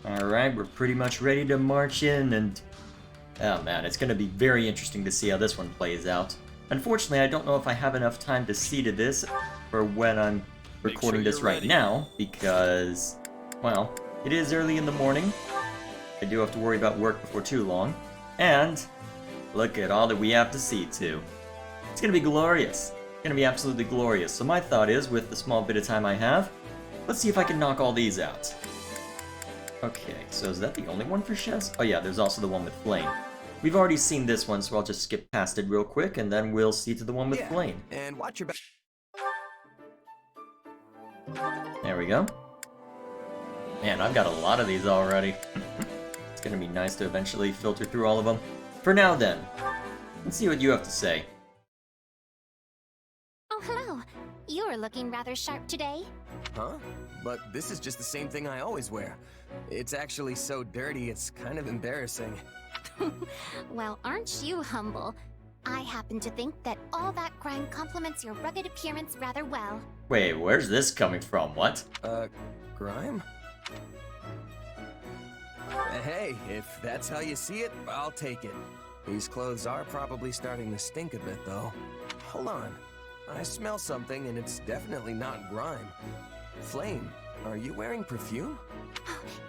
Alright, we're pretty much ready to march in, and... oh man, it's gonna be very interesting to see how this one plays out. Unfortunately, I don't know if I have enough time to see to this for when I'm recording this right now, because, well, it is early in the morning. I do have to worry about work before too long. And look at all that we have to see to. It's gonna be glorious. It's gonna be absolutely glorious. So my thought is, with the small bit of time I have, let's see if I can knock all these out. Okay, so is that the only one for Shez? Oh yeah, there's also the one with Flame. We've already seen this one, so I'll just skip past it real quick, and then we'll see to the one with Flame. And watch your back. There we go. Man, I've got a lot of these already. It's gonna be nice to eventually filter through all of them. For now then, let's see what you have to say. Oh, hello. You're looking rather sharp today. Huh? But this is just the same thing I always wear. It's actually so dirty, it's kind of embarrassing. Well, aren't you humble? I happen to think that all that grime complements your rugged appearance rather well. Wait, where's this coming from? What? Grime? Hey, if that's how you see it, I'll take it. These clothes are probably starting to stink a bit, though. Hold on. I smell something, and it's definitely not grime. Flame, are you wearing perfume?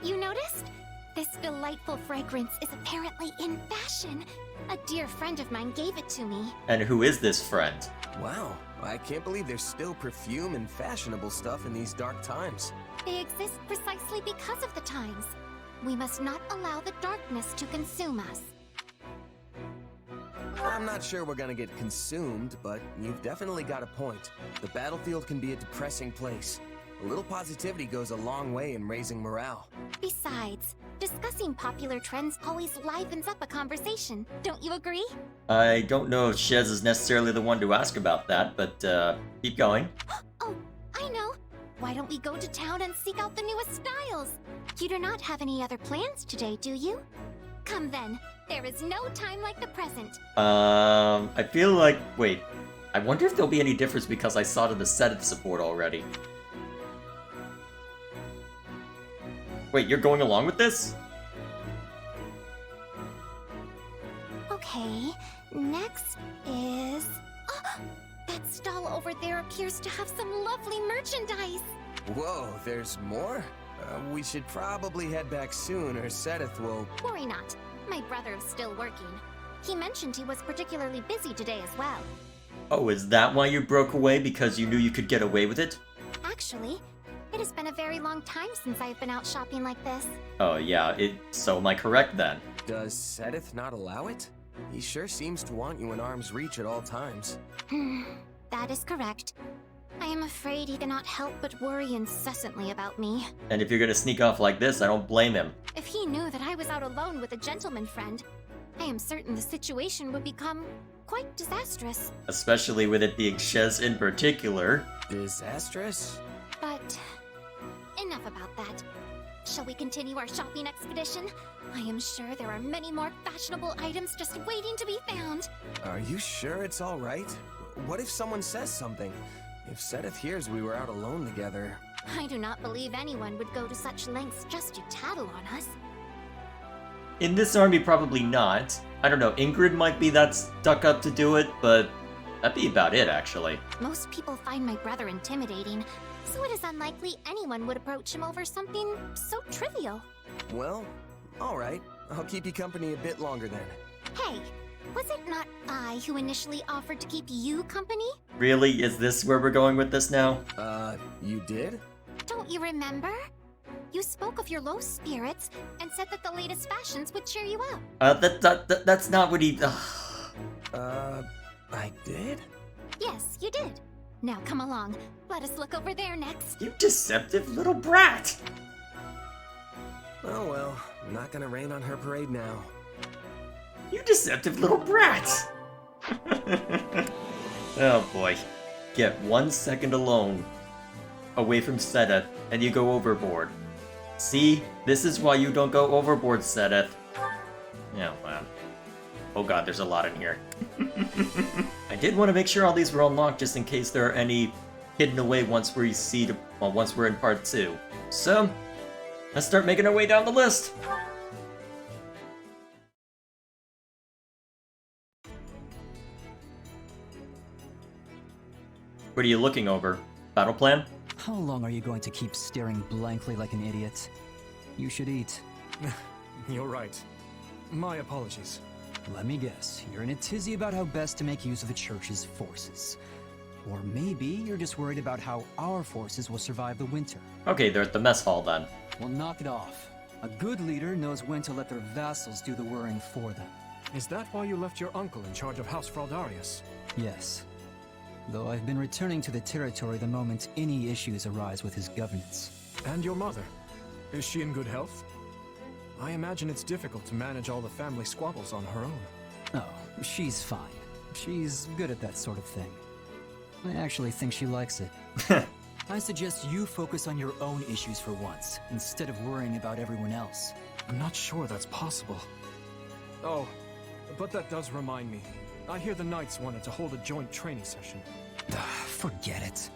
You noticed? This delightful fragrance is apparently in fashion. A dear friend of mine gave it to me. And who is this friend? Wow, I can't believe there's still perfume and fashionable stuff in these dark times. They exist precisely because of the times. We must not allow the darkness to consume us. I'm not sure we're gonna get consumed, but you've definitely got a point. The battlefield can be a depressing place. A little positivity goes a long way in raising morale. Besides, discussing popular trends always livens up a conversation. Don't you agree? I don't know if Shez is necessarily the one to ask about that, but keep going. Oh, I know. Why don't we go to town and seek out the newest styles? You do not have any other plans today, do you? Come then. There is no time like the present. I feel like... wait. I wonder if there'll be any difference because I saw to the Sedith support already. Wait, you're going along with this? Okay, next is... Oh, that stall over there appears to have some lovely merchandise. Whoa, there's more? We should probably head back soon, or Sedith will... Worry not. My brother is still working. He mentioned he was particularly busy today as well. Oh, is that why you broke away? Because you knew you could get away with it? Actually, it has been a very long time since I've been out shopping like this. Oh yeah, so am I correct then? Does Sedith not allow it? He sure seems to want you in arm's reach at all times. That is correct. I am afraid he cannot help but worry incessantly about me. And if you're gonna sneak off like this, I don't blame him. If he knew that I was out alone with a gentleman friend, I am certain the situation would become quite disastrous. Especially with it being Shez in particular. Disastrous? But enough about that. Shall we continue our shopping expedition? I am sure there are many more fashionable items just waiting to be found. Are you sure it's all right? What if someone says something? If Sedith hears we were out alone together... I do not believe anyone would go to such lengths just to tattle on us. In this army, probably not. I don't know, Ingrid might be that stuck up to do it, but that'd be about it, actually. Most people find my brother intimidating, so it is unlikely anyone would approach him over something so trivial. Well, all right. I'll keep you company a bit longer then. Hey, was it not I who initially offered to keep you company? Really? Is this where we're going with this now? You did? Don't you remember? You spoke of your low spirits and said that the latest fashions would cheer you up. That's not what he... I did? Yes, you did. Now come along. Let us look over there next. You deceptive little brat! Oh well, I'm not gonna rain on her parade now. You deceptive little brat! Oh boy. Get 1 second alone away from Sedith, and you go overboard. See? This is why you don't go overboard, Sedith. Yeah, man. Oh god, there's a lot in here. I did want to make sure all these were unlocked just in case there are any hidden away once we're in part 2. So, Let's start making our way down the list. What are you looking over? Battle plan? How long are you going to keep staring blankly like an idiot? You should eat. You're right. My apologies. Let me guess, you're in a tizzy about how best to make use of the Church's forces. Or maybe you're just worried about how our forces will survive the winter. Okay, they're at the mess hall then. Well, knock it off. A good leader knows when to let their vassals do the worrying for them. Is that why you left your uncle in charge of House Fraldarius? Yes. Though I've been returning to the territory the moment any issues arise with his governance. And your mother? Is she in good health? I imagine it's difficult to manage all the family squabbles on her own. Oh, she's fine. She's good at that sort of thing. I actually think she likes it. I suggest you focus on your own issues for once, instead of worrying about everyone else. I'm not sure that's possible. Oh, but that does remind me. I hear the Knights wanted to hold a joint training session. Forget it.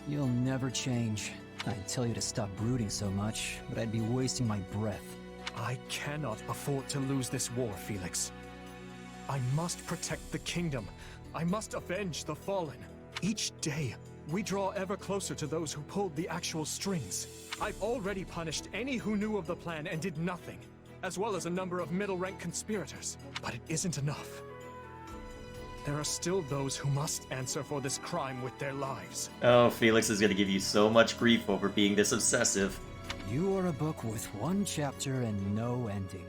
You'll never change. I'd tell you to stop brooding so much, but I'd be wasting my breath. I cannot afford to lose this war, Felix. I must protect the kingdom. I must avenge the fallen. Each day, we draw ever closer to those who pulled the actual strings. I've already punished any who knew of the plan and did nothing, as well as a number of middle-rank conspirators. But it isn't enough. There are still those who must answer for this crime with their lives. Oh, Felix is gonna give you so much grief over being this obsessive. You are a book with one chapter and no ending.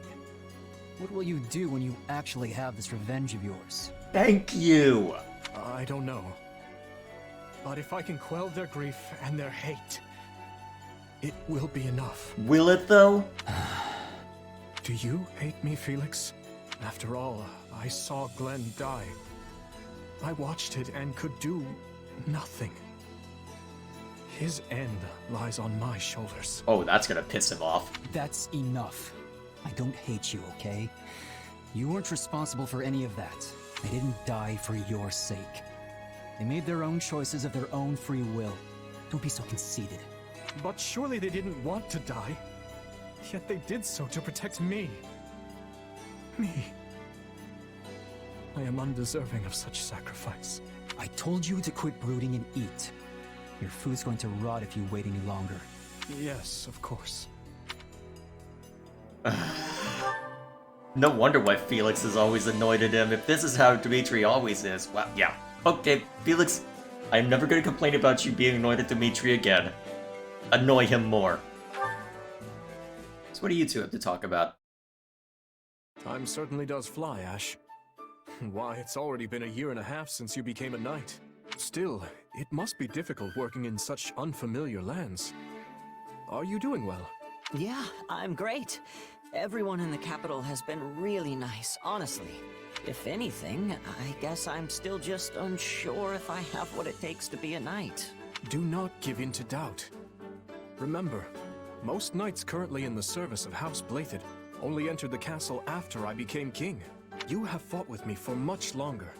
What will you do when you actually have this revenge of yours? Thank you! I don't know. But if I can quell their grief and their hate, it will be enough. Will it, though? Do you hate me, Felix? After all, I saw Glenn die. I watched it and could do nothing. His end lies on my shoulders. Oh, that's gonna piss him off. That's enough. I don't hate you, okay? You weren't responsible for any of that. They didn't die for your sake. They made their own choices of their own free will. Don't be so conceited. But surely they didn't want to die. Yet they did so to protect me. Me. I am undeserving of such sacrifice. I told you to quit brooding and eat. Your food's going to rot if you wait any longer. Yes, of course. No wonder why Felix is always annoyed at him. If this is how Dimitri always is, well, yeah. Okay, Felix, I'm never gonna complain about you being annoyed at Dimitri again. Annoy him more. So what do you two have to talk about? Time certainly does fly, Ash. Why, it's already been a year and a half since you became a knight. Still, it must be difficult working in such unfamiliar lands. Are you doing well? Yeah, I'm great. Everyone in the capital has been really nice, honestly. If anything, I guess I'm still just unsure if I have what it takes to be a knight. Do not give in to doubt. Remember, most knights currently in the service of House Blathid only entered the castle after I became king. You have fought with me for much longer.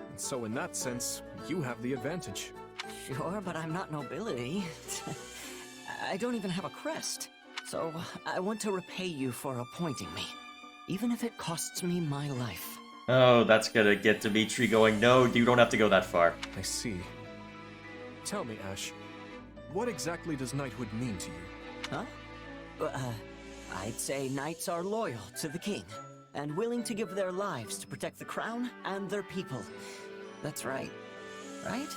And so in that sense, you have the advantage. Sure, but I'm not nobility. I don't even have a crest. So I want to repay you for appointing me, even if it costs me my life. Oh, that's gonna get Dimitri going. No, you don't have to go that far. I see. Tell me, Ash, what exactly does knighthood mean to you? Huh? I'd say knights are loyal to the king, and willing to give their lives to protect the crown and their people. That's right. Right?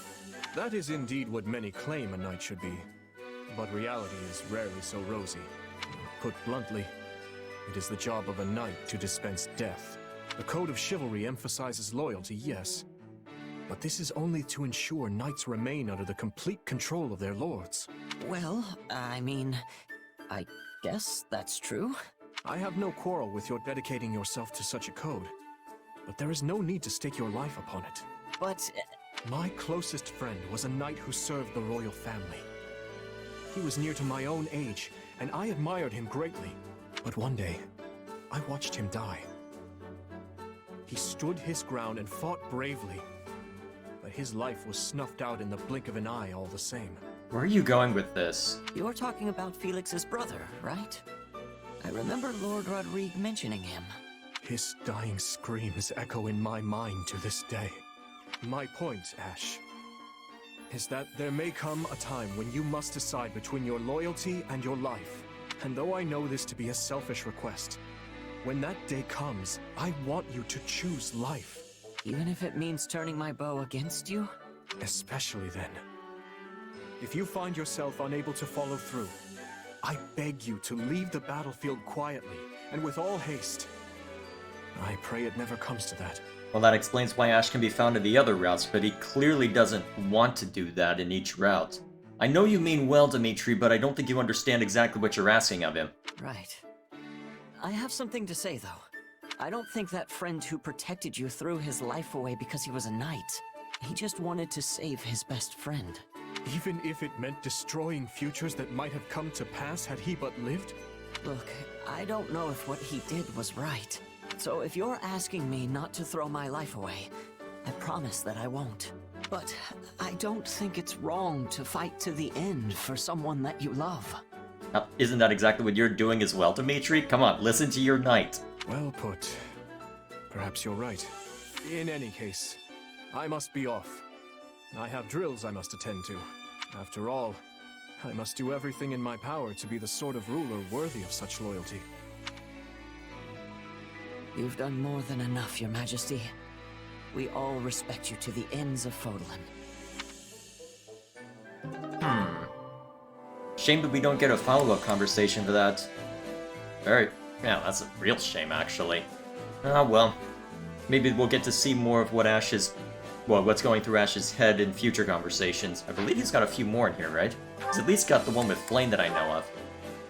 That is indeed what many claim a knight should be. But reality is rarely so rosy. Put bluntly, it is the job of a knight to dispense death. The code of chivalry emphasizes loyalty, yes. But this is only to ensure knights remain under the complete control of their lords. Well, I mean, I guess that's true. I have no quarrel with your dedicating yourself to such a code. But there is no need to stake your life upon it. But... My closest friend was a knight who served the royal family. He was near to my own age, and I admired him greatly. But one day, I watched him die. He stood his ground and fought bravely, but his life was snuffed out in the blink of an eye all the same. Where are you going with this? You're talking about Felix's brother, right? I remember Lord Rodrigue mentioning him. His dying screams echo in my mind to this day. My point, Ash, is that there may come a time when you must decide between your loyalty and your life. And though I know this to be a selfish request, when that day comes, I want you to choose life. Even if it means turning my bow against you? Especially then. If you find yourself unable to follow through, I beg you to leave the battlefield quietly and with all haste. I pray it never comes to that. Well, that explains why Ash can be found in the other routes, but he clearly doesn't want to do that in each route. I know you mean well, Dimitri, but I don't think you understand exactly what you're asking of him. Right. I have something to say, though. I don't think that friend who protected you threw his life away because he was a knight. He just wanted to save his best friend. Even if it meant destroying futures that might have come to pass had he but lived? Look, I don't know if what he did was right. So if you're asking me not to throw my life away, I promise that I won't. But I don't think it's wrong to fight to the end for someone that you love. Now, isn't that exactly what you're doing as well, Dimitri? Come on, listen to your knight. Well put. Perhaps you're right. In any case, I must be off. I have drills I must attend to. After all, I must do everything in my power to be the sort of ruler worthy of such loyalty. You've done more than enough, Your Majesty. We all respect you to the ends of Fodlan. Shame that we don't get a follow-up conversation for that. Yeah, that's a real shame, actually. Ah, well. Maybe we'll get to see more of what what's going through Ash's head in future conversations. I believe he's got a few more in here, right? He's at least got the one with Flame that I know of.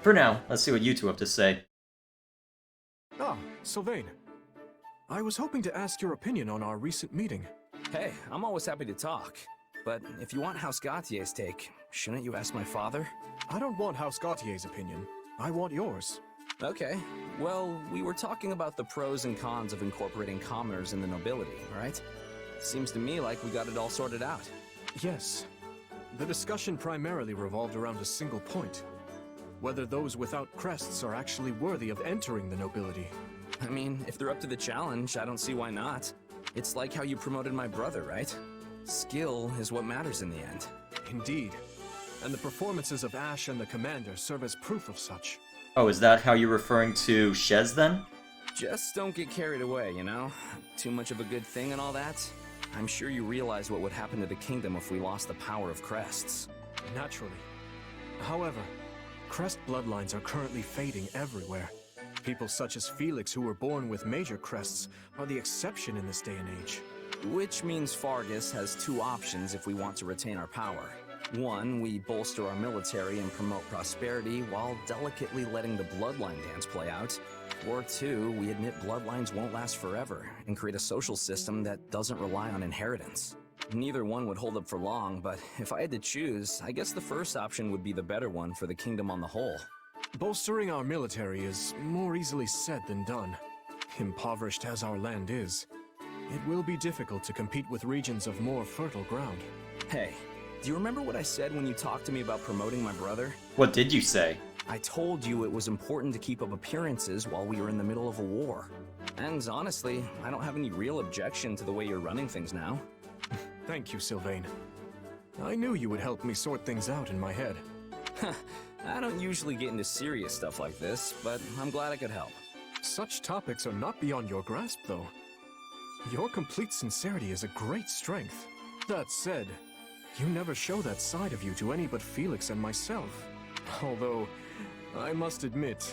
For now, let's see what you two have to say. Ah, Sylvain. I was hoping to ask your opinion on our recent meeting. Hey, I'm always happy to talk. But if you want House Gautier's take, shouldn't you ask my father? I don't want House Gautier's opinion. I want yours. Okay. Well, we were talking about the pros and cons of incorporating commoners in the nobility, right? Seems to me like we got it all sorted out. Yes. The discussion primarily revolved around a single point. Whether those without crests are actually worthy of entering the nobility. I mean, if they're up to the challenge, I don't see why not. It's like how you promoted my brother, right? Skill is what matters in the end. Indeed. And the performances of Ash and the commander serve as proof of such. Oh, is that how you're referring to Shez, then? Just don't get carried away, you know? Too much of a good thing and all that. I'm sure you realize what would happen to the kingdom if we lost the power of crests. Naturally. However, crest bloodlines are currently fading everywhere. People such as Felix who were born with major crests are the exception in this day and age. Which means Fargus has two options if we want to retain our power. One, we bolster our military and promote prosperity while delicately letting the bloodline dance play out. Or two, we admit bloodlines won't last forever and create a social system that doesn't rely on inheritance. Neither one would hold up for long, but if I had to choose, I guess the first option would be the better one for the kingdom on the whole. Bolstering our military is more easily said than done. Impoverished as our land is, it will be difficult to compete with regions of more fertile ground. Hey, do you remember what I said when you talked to me about promoting my brother? What did you say? I told you it was important to keep up appearances while we were in the middle of a war. And honestly, I don't have any real objection to the way you're running things now. Thank you, Sylvain. I knew you would help me sort things out in my head. I don't usually get into serious stuff like this, but I'm glad I could help. Such topics are not beyond your grasp, though. Your complete sincerity is a great strength. That said, you never show that side of you to any but Felix and myself. Although, I must admit,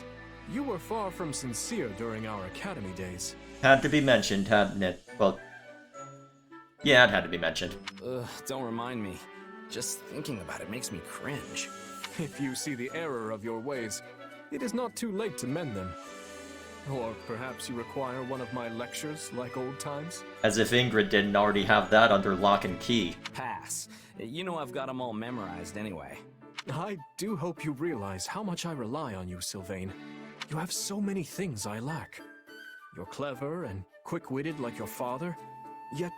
you were far from sincere during our academy days. Had to be mentioned, hadn't it? Well, yeah, it had to be mentioned. Don't remind me. Just thinking about it makes me cringe. If you see the error of your ways, it is not too late to mend them. Or perhaps you require one of my lectures like old times? As if Ingrid didn't already have that under lock and key. Pass. You know I've got them all memorized anyway. I do hope you realize how much I rely on you, Sylvain. You have so many things I lack. You're clever and quick-witted like your father, yet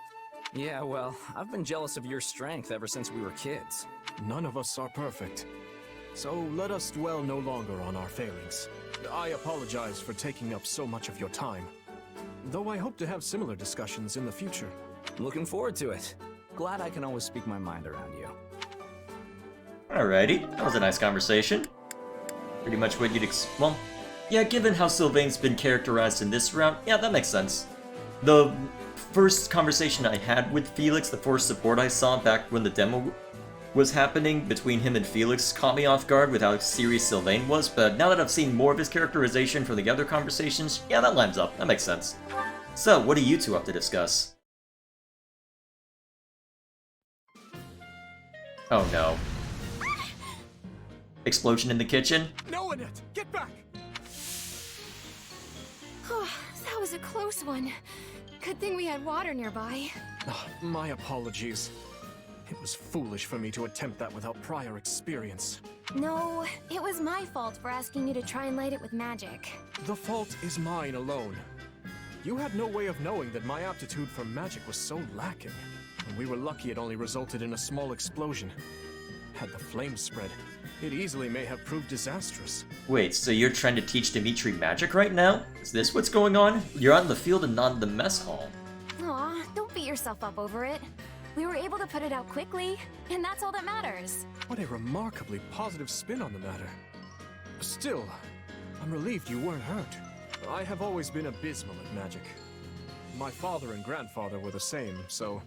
Yeah, well, I've been jealous of your strength ever since we were kids. None of us are perfect. So let us dwell no longer on our failings. I apologize for taking up so much of your time, though I hope to have similar discussions in the future. Looking forward to it. Glad I can always speak my mind around you. Alrighty, that was a nice conversation. Pretty much what you'd well, yeah, given how Sylvain's been characterized in this round, yeah, that makes sense. The first conversation I had with Felix, the first support I saw back when the demo was happening between him and Felix, caught me off guard with how serious Sylvain was, but now that I've seen more of his characterization from the other conversations, yeah, that lines up. That makes sense. So, what are you two up to discuss? Oh no. Explosion in the kitchen? No, Annette! Get back! That was a close one. Good thing we had water nearby. My apologies. It was foolish for me to attempt that without prior experience. No, it was my fault for asking you to try and light it with magic. The fault is mine alone. You had no way of knowing that my aptitude for magic was so lacking. And we were lucky it only resulted in a small explosion. Had the flames spread, it easily may have proved disastrous. Wait, so you're trying to teach Dimitri magic right now? Is this what's going on? You're on the field and not in the mess hall. Aw, don't beat yourself up over it. We were able to put it out quickly, and that's all that matters. What a remarkably positive spin on the matter. Still, I'm relieved you weren't hurt. I have always been abysmal at magic. My father and grandfather were the same, so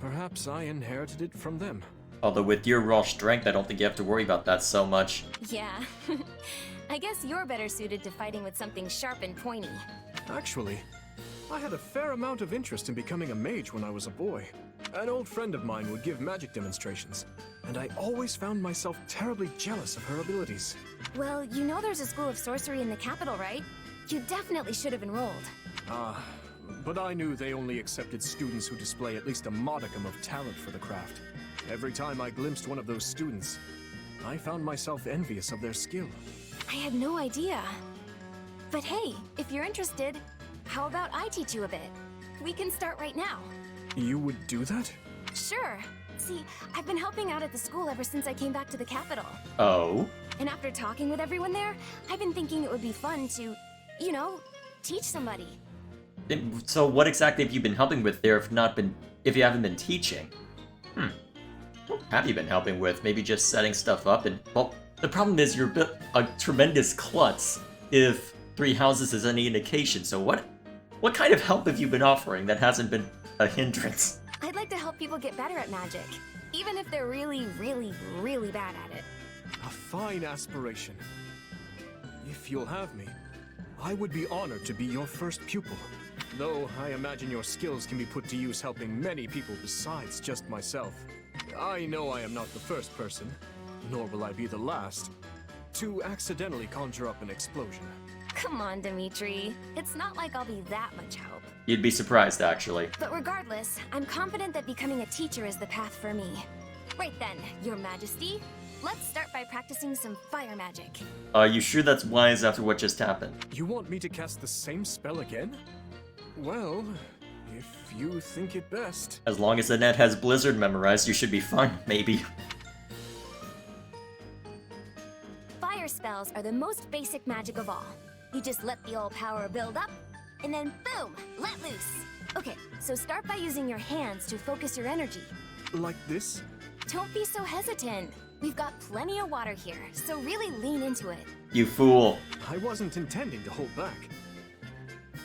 perhaps I inherited it from them. Although with your raw strength, I don't think you have to worry about that so much. Yeah. I guess you're better suited to fighting with something sharp and pointy. Actually, I had a fair amount of interest in becoming a mage when I was a boy. An old friend of mine would give magic demonstrations, and I always found myself terribly jealous of her abilities. Well, you know there's a school of sorcery in the capital, right? You definitely should have enrolled. But I knew they only accepted students who display at least a modicum of talent for the craft. Every time I glimpsed one of those students, I found myself envious of their skill. I had no idea. But hey, if you're interested, how about I teach you a bit? We can start right now. You would do that? Sure. See, I've been helping out at the school ever since I came back to the capital. Oh? And after talking with everyone there, I've been thinking it would be fun to, you know, teach somebody. So what exactly have you been helping with there if you haven't been teaching? What have you been helping with? Maybe just setting stuff up and, well, the problem is you're a tremendous klutz if 3 houses is any indication, so what kind of help have you been offering that hasn't been a hindrance? I'd like to help people get better at magic, even if they're really, really, really bad at it. A fine aspiration. If you'll have me, I would be honored to be your first pupil. Though I imagine your skills can be put to use helping many people besides just myself. I know I am not the first person, nor will I be the last, to accidentally conjure up an explosion. Come on, Dimitri. It's not like I'll be that much help. You'd be surprised, actually. But regardless, I'm confident that becoming a teacher is the path for me. Right then, Your Majesty, let's start by practicing some fire magic. Are you sure that's wise after what just happened? You want me to cast the same spell again? Well, if you think it best. As long as Annette has Blizzard memorized, you should be fine, maybe. Fire spells are the most basic magic of all. You just let the old power build up, and then boom, let loose. Okay, so start by using your hands to focus your energy. Like this? Don't be so hesitant. We've got plenty of water here, so really lean into it. You fool. I wasn't intending to hold back.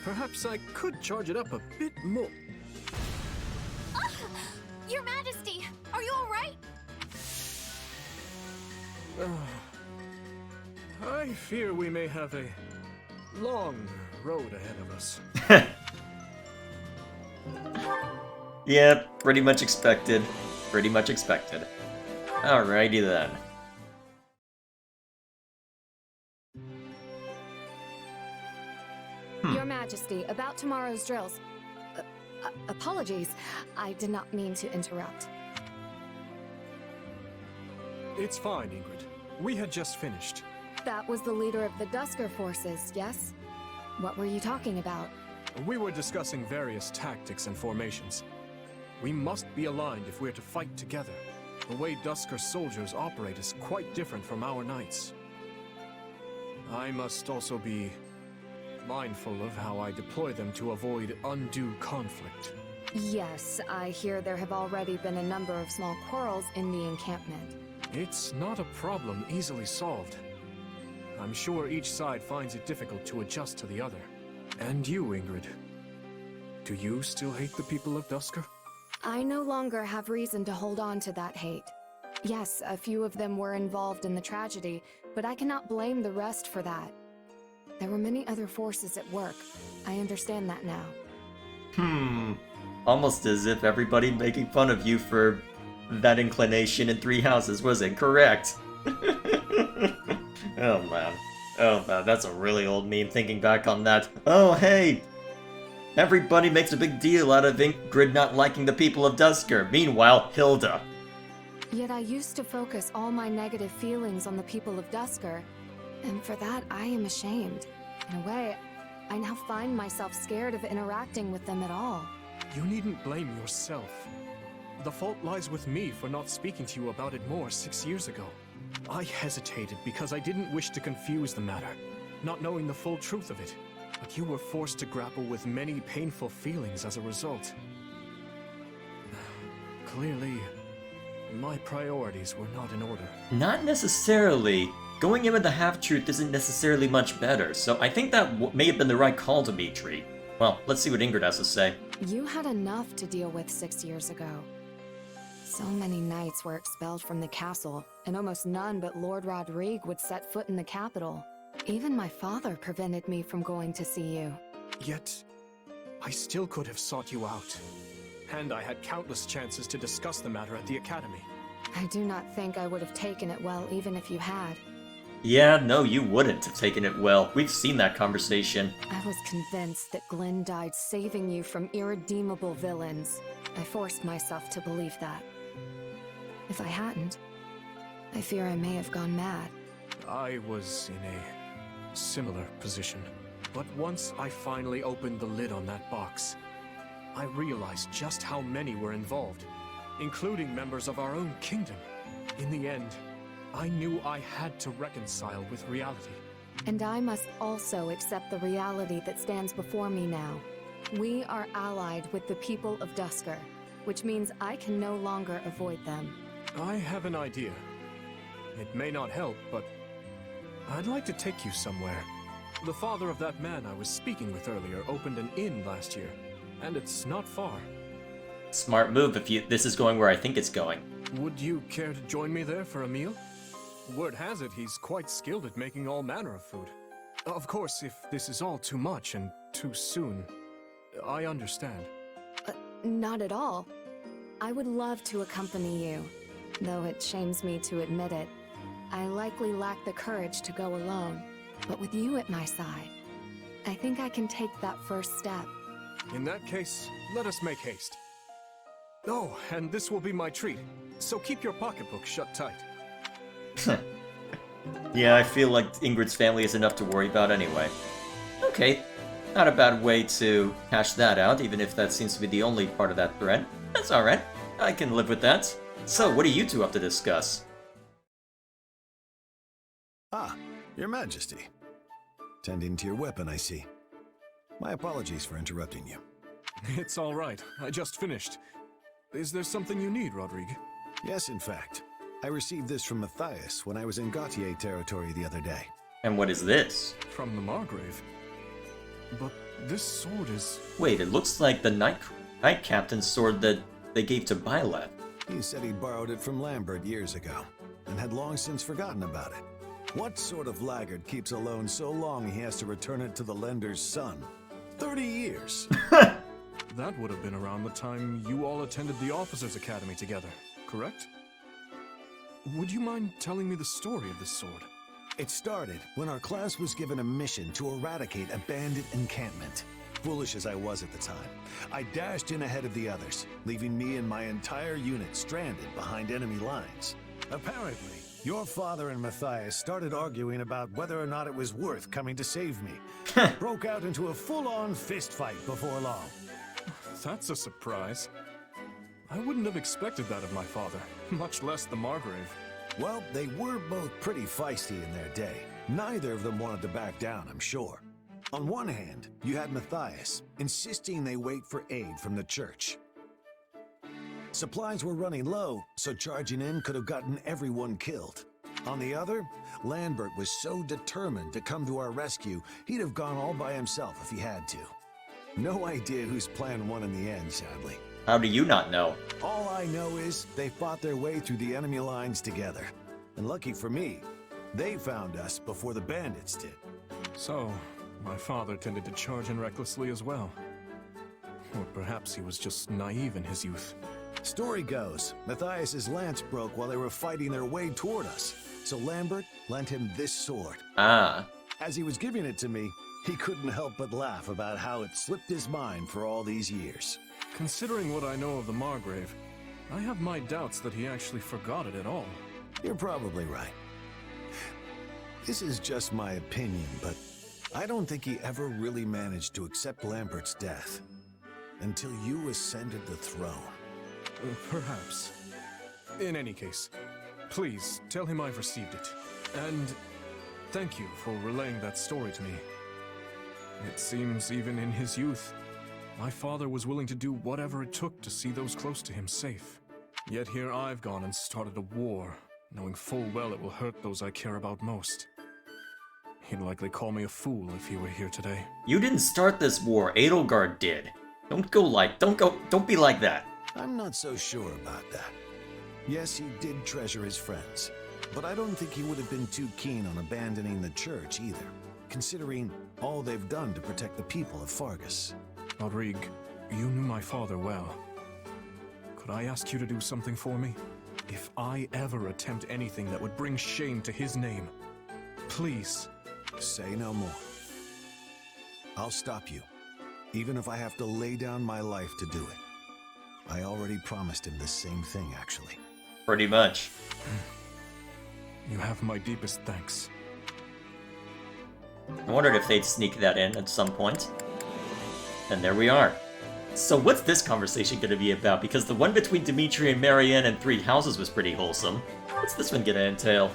Perhaps I could charge it up a bit more. Ah! Your Majesty, are you all right? I fear we may have a long road ahead of us. Yeah, pretty much expected. Pretty much expected. Alrighty then. Your Majesty, about tomorrow's drills. Apologies. I did not mean to interrupt. It's fine, Ingrid. We had just finished. That was the leader of the Dusker forces, yes? What were you talking about? We were discussing various tactics and formations. We must be aligned if we're to fight together. The way Dusker soldiers operate is quite different from our knights. I must also be mindful of how I deploy them to avoid undue conflict. Yes, I hear there have already been a number of small quarrels in the encampment. It's not a problem easily solved. I'm sure each side finds it difficult to adjust to the other. And you, Ingrid. Do you still hate the people of Dusker? I no longer have reason to hold on to that hate. Yes, a few of them were involved in the tragedy, but I cannot blame the rest for that. There were many other forces at work. I understand that now. Almost as if everybody making fun of you for that inclination in Three Houses was incorrect. Oh man. Oh man, that's a really old meme thinking back on that. Oh hey! Everybody makes a big deal out of Ingrid not liking the people of Dusker. Meanwhile, Hilda. Yet I used to focus all my negative feelings on the people of Dusker, and for that I am ashamed. In a way, I now find myself scared of interacting with them at all. You needn't blame yourself. The fault lies with me for not speaking to you about it more 6 years ago. I hesitated because I didn't wish to confuse the matter, not knowing the full truth of it. But you were forced to grapple with many painful feelings as a result. Clearly, my priorities were not in order. Not necessarily. Going in with the half-truth isn't necessarily much better, so I think that may have been the right call, Dimitri. Well, let's see what Ingrid has to say. You had enough to deal with 6 years ago. So many knights were expelled from the castle, and almost none but Lord Rodrigue would set foot in the capital. Even my father prevented me from going to see you. Yet, I still could have sought you out. And I had countless chances to discuss the matter at the academy. I do not think I would have taken it well even if you had. Yeah, no, you wouldn't have taken it well. We've seen that conversation. I was convinced that Glenn died saving you from irredeemable villains. I forced myself to believe that. If I hadn't, I fear I may have gone mad. I was in a similar position. But once I finally opened the lid on that box, I realized just how many were involved, including members of our own kingdom. In the end, I knew I had to reconcile with reality. And I must also accept the reality that stands before me now. We are allied with the people of Dusker, which means I can no longer avoid them. I have an idea. It may not help, but I'd like to take you somewhere. The father of that man I was speaking with earlier opened an inn last year, and it's not far. Smart move if this is going where I think it's going. Would you care to join me there for a meal? Word has it he's quite skilled at making all manner of food. Of course, if this is all too much and too soon, I understand. Not at all. I would love to accompany you, though it shames me to admit it. I likely lack the courage to go alone, but with you at my side, I think I can take that first step. In that case, let us make haste. Oh, and this will be my treat, so keep your pocketbook shut tight. Yeah, I feel like Ingrid's family is enough to worry about anyway. Okay, not a bad way to hash that out, even if that seems to be the only part of that thread. That's alright, I can live with that. So, what do you two have to discuss? Ah, Your Majesty. Tending to your weapon, I see. My apologies for interrupting you. It's all right. I just finished. Is there something you need, Rodrigue? Yes, in fact. I received this from Matthias when I was in Gautier territory the other day. And what is this? From the Margrave. But this sword is... Wait, it looks like the Knight Captain's sword that they gave to Byleth. He said he'd borrowed it from Lambert years ago, and had long since forgotten about it. What sort of laggard keeps a loan so long he has to return it to the lender's son? 30 years! That would have been around the time you all attended the Officers' Academy together, correct? Would you mind telling me the story of this sword? It started when our class was given a mission to eradicate a bandit encampment. Foolish as I was at the time, I dashed in ahead of the others, leaving me and my entire unit stranded behind enemy lines. Apparently, your father and Matthias started arguing about whether or not it was worth coming to save me. Broke out into a full-on fist fight before long. That's a surprise. I wouldn't have expected that of my father, much less the Margrave. Well, they were both pretty feisty in their day. Neither of them wanted to back down, I'm sure. On one hand, you had Matthias, insisting they wait for aid from the church. Supplies were running low, so charging in could have gotten everyone killed. On the other, Lambert was so determined to come to our rescue, he'd have gone all by himself if he had to. No idea whose plan won in the end, sadly. How do you not know? All I know is they fought their way through the enemy lines together. And lucky for me, they found us before the bandits did. So, my father tended to charge in recklessly as well. Or perhaps he was just naive in his youth. Story goes, Matthias's lance broke while they were fighting their way toward us. So Lambert lent him this sword. Ah. As he was giving it to me, he couldn't help but laugh about how it slipped his mind for all these years. Considering what I know of the Margrave, I have my doubts that he actually forgot it at all. You're probably right. This is just my opinion, but I don't think he ever really managed to accept Lambert's death until you ascended the throne. Perhaps. In any case, please tell him I've received it. And thank you for relaying that story to me. It seems even in his youth, my father was willing to do whatever it took to see those close to him safe. Yet here I've gone and started a war, knowing full well it will hurt those I care about most. He'd likely call me a fool if he were here today. You didn't start this war, Edelgard did. Don't be like that. I'm not so sure about that. Yes, he did treasure his friends, but I don't think he would have been too keen on abandoning the church either, considering all they've done to protect the people of Fargus. Rodrigue, you knew my father well. Could I ask you to do something for me? If I ever attempt anything that would bring shame to his name, please. Say no more. I'll stop you, even if I have to lay down my life to do it. I already promised him the same thing, actually. Pretty much. You have my deepest thanks. I wondered if they'd sneak that in at some point. And there we are. So what's this conversation going to be about? Because the one between Dimitri and Marianne and Three Houses was pretty wholesome. What's this one going to entail?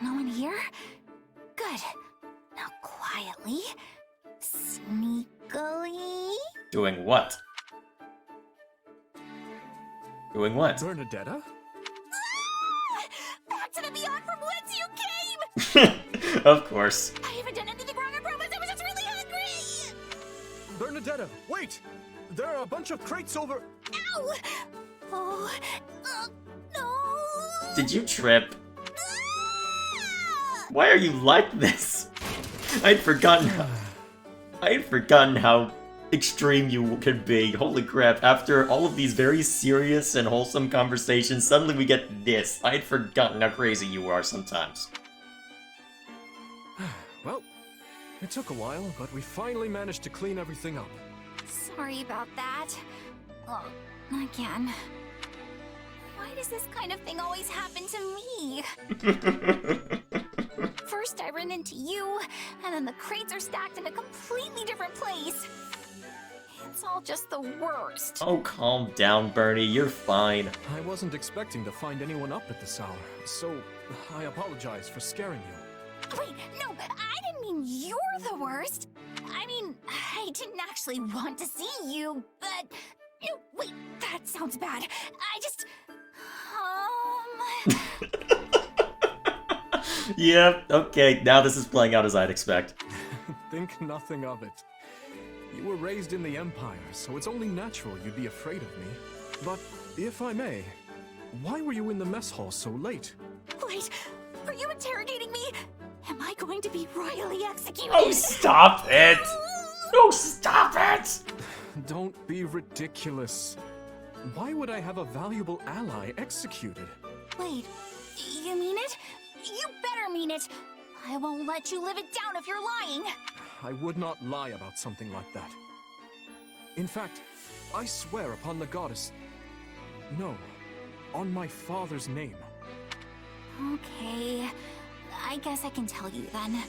No one here? Good. Now quietly, sneakily... Doing what? Doing what? Bernadetta? Ah! Back to the beyond from whence you came! Of course. I haven't done anything wrong, I promise. I was just really hungry! Bernadetta, wait! There are a bunch of crates over... Ow! Oh, no! Did you trip? Why are you like this? I'd forgotten how extreme you could be. Holy crap, after all of these very serious and wholesome conversations, suddenly we get this. I had forgotten how crazy you are sometimes. Well, it took a while, but we finally managed to clean everything up. Sorry about that. Oh, again. Why does this kind of thing always happen to me? First I run into you, and then the crates are stacked in a completely different place. It's all just the worst. Oh, calm down, Bernie. You're fine. I wasn't expecting to find anyone up at this hour, so I apologize for scaring you. Wait, no, I didn't mean you're the worst. I mean, I didn't actually want to see you, but... No, wait, that sounds bad. I just... Yep, okay, now this is playing out as I'd expect. Think nothing of it. You were raised in the Empire, so it's only natural you'd be afraid of me. But, if I may, why were you in the mess hall so late? Wait, are you interrogating me? Am I going to be royally executed? Oh, stop it! Oh, stop it! Don't be ridiculous. Why would I have a valuable ally executed? Wait, you mean it? You better mean it! I won't let you live it down if you're lying! I would not lie about something like that. In fact, I swear upon the goddess... No, on my father's name. Okay, I guess I can tell you then.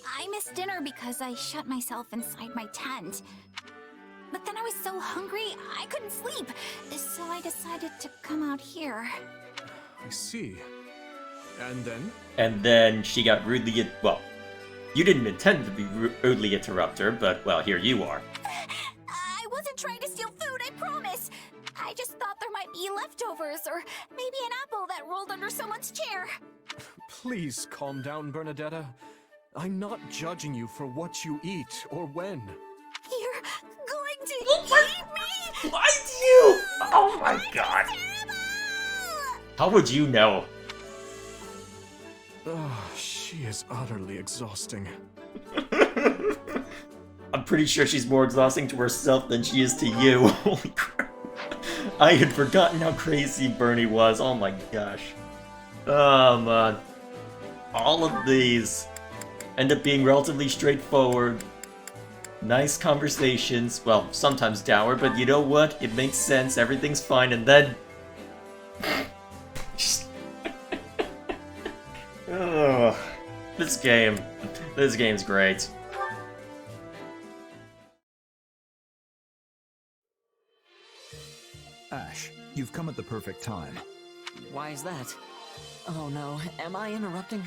I missed dinner because I shut myself inside my tent. but then I was so hungry I couldn't sleep, so I decided to come out here. I see. And then? And then she got rudely, well, you didn't intend to be rudely interrupt her, but, well, here you are. I wasn't trying to steal food, I promise! I just thought there might be leftovers, or maybe an apple that rolled under someone's chair. Please calm down, Bernadetta. I'm not judging you for what you eat or when. You're going to eat me? Why do you? Oh my god. How would you know? Oh, she is utterly exhausting. I'm pretty sure she's more exhausting to herself than she is to you. Holy crap. I had forgotten how crazy Bernie was. Oh my gosh. Oh man. All of these end up being relatively straightforward. Nice conversations. Well, sometimes dour, but you know what? It makes sense. Everything's fine, and then... Ugh. This game's great. Ash, you've come at the perfect time. Why is that? Oh no, am I interrupting?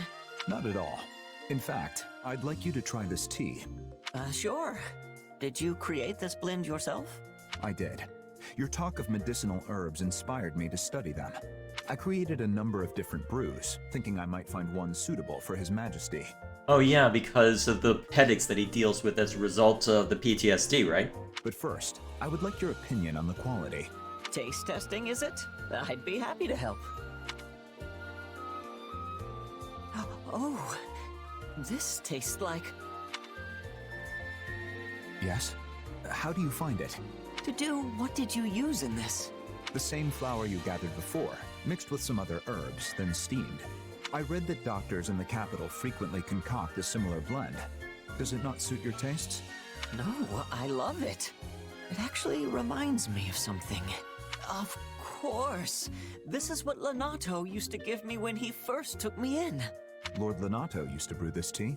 Not at all. In fact, I'd like you to try this tea. Sure. Did you create this blend yourself? I did. Your talk of medicinal herbs inspired me to study them. I created a number of different brews, thinking I might find one suitable for His Majesty. Oh yeah, because of the headaches that he deals with as a result of the PTSD, right? But first, I would like your opinion on the quality. Taste testing, is it? I'd be happy to help. Oh, this tastes like... Yes? How do you find it? To do, what did you use in this? The same flour you gathered before, mixed with some other herbs, then steamed. I read that doctors in the capital frequently concoct a similar blend. Does it not suit your tastes? No, I love it. It actually reminds me of something. Of course. This is what Lenato used to give me when he first took me in. Lord Lenato used to brew this tea?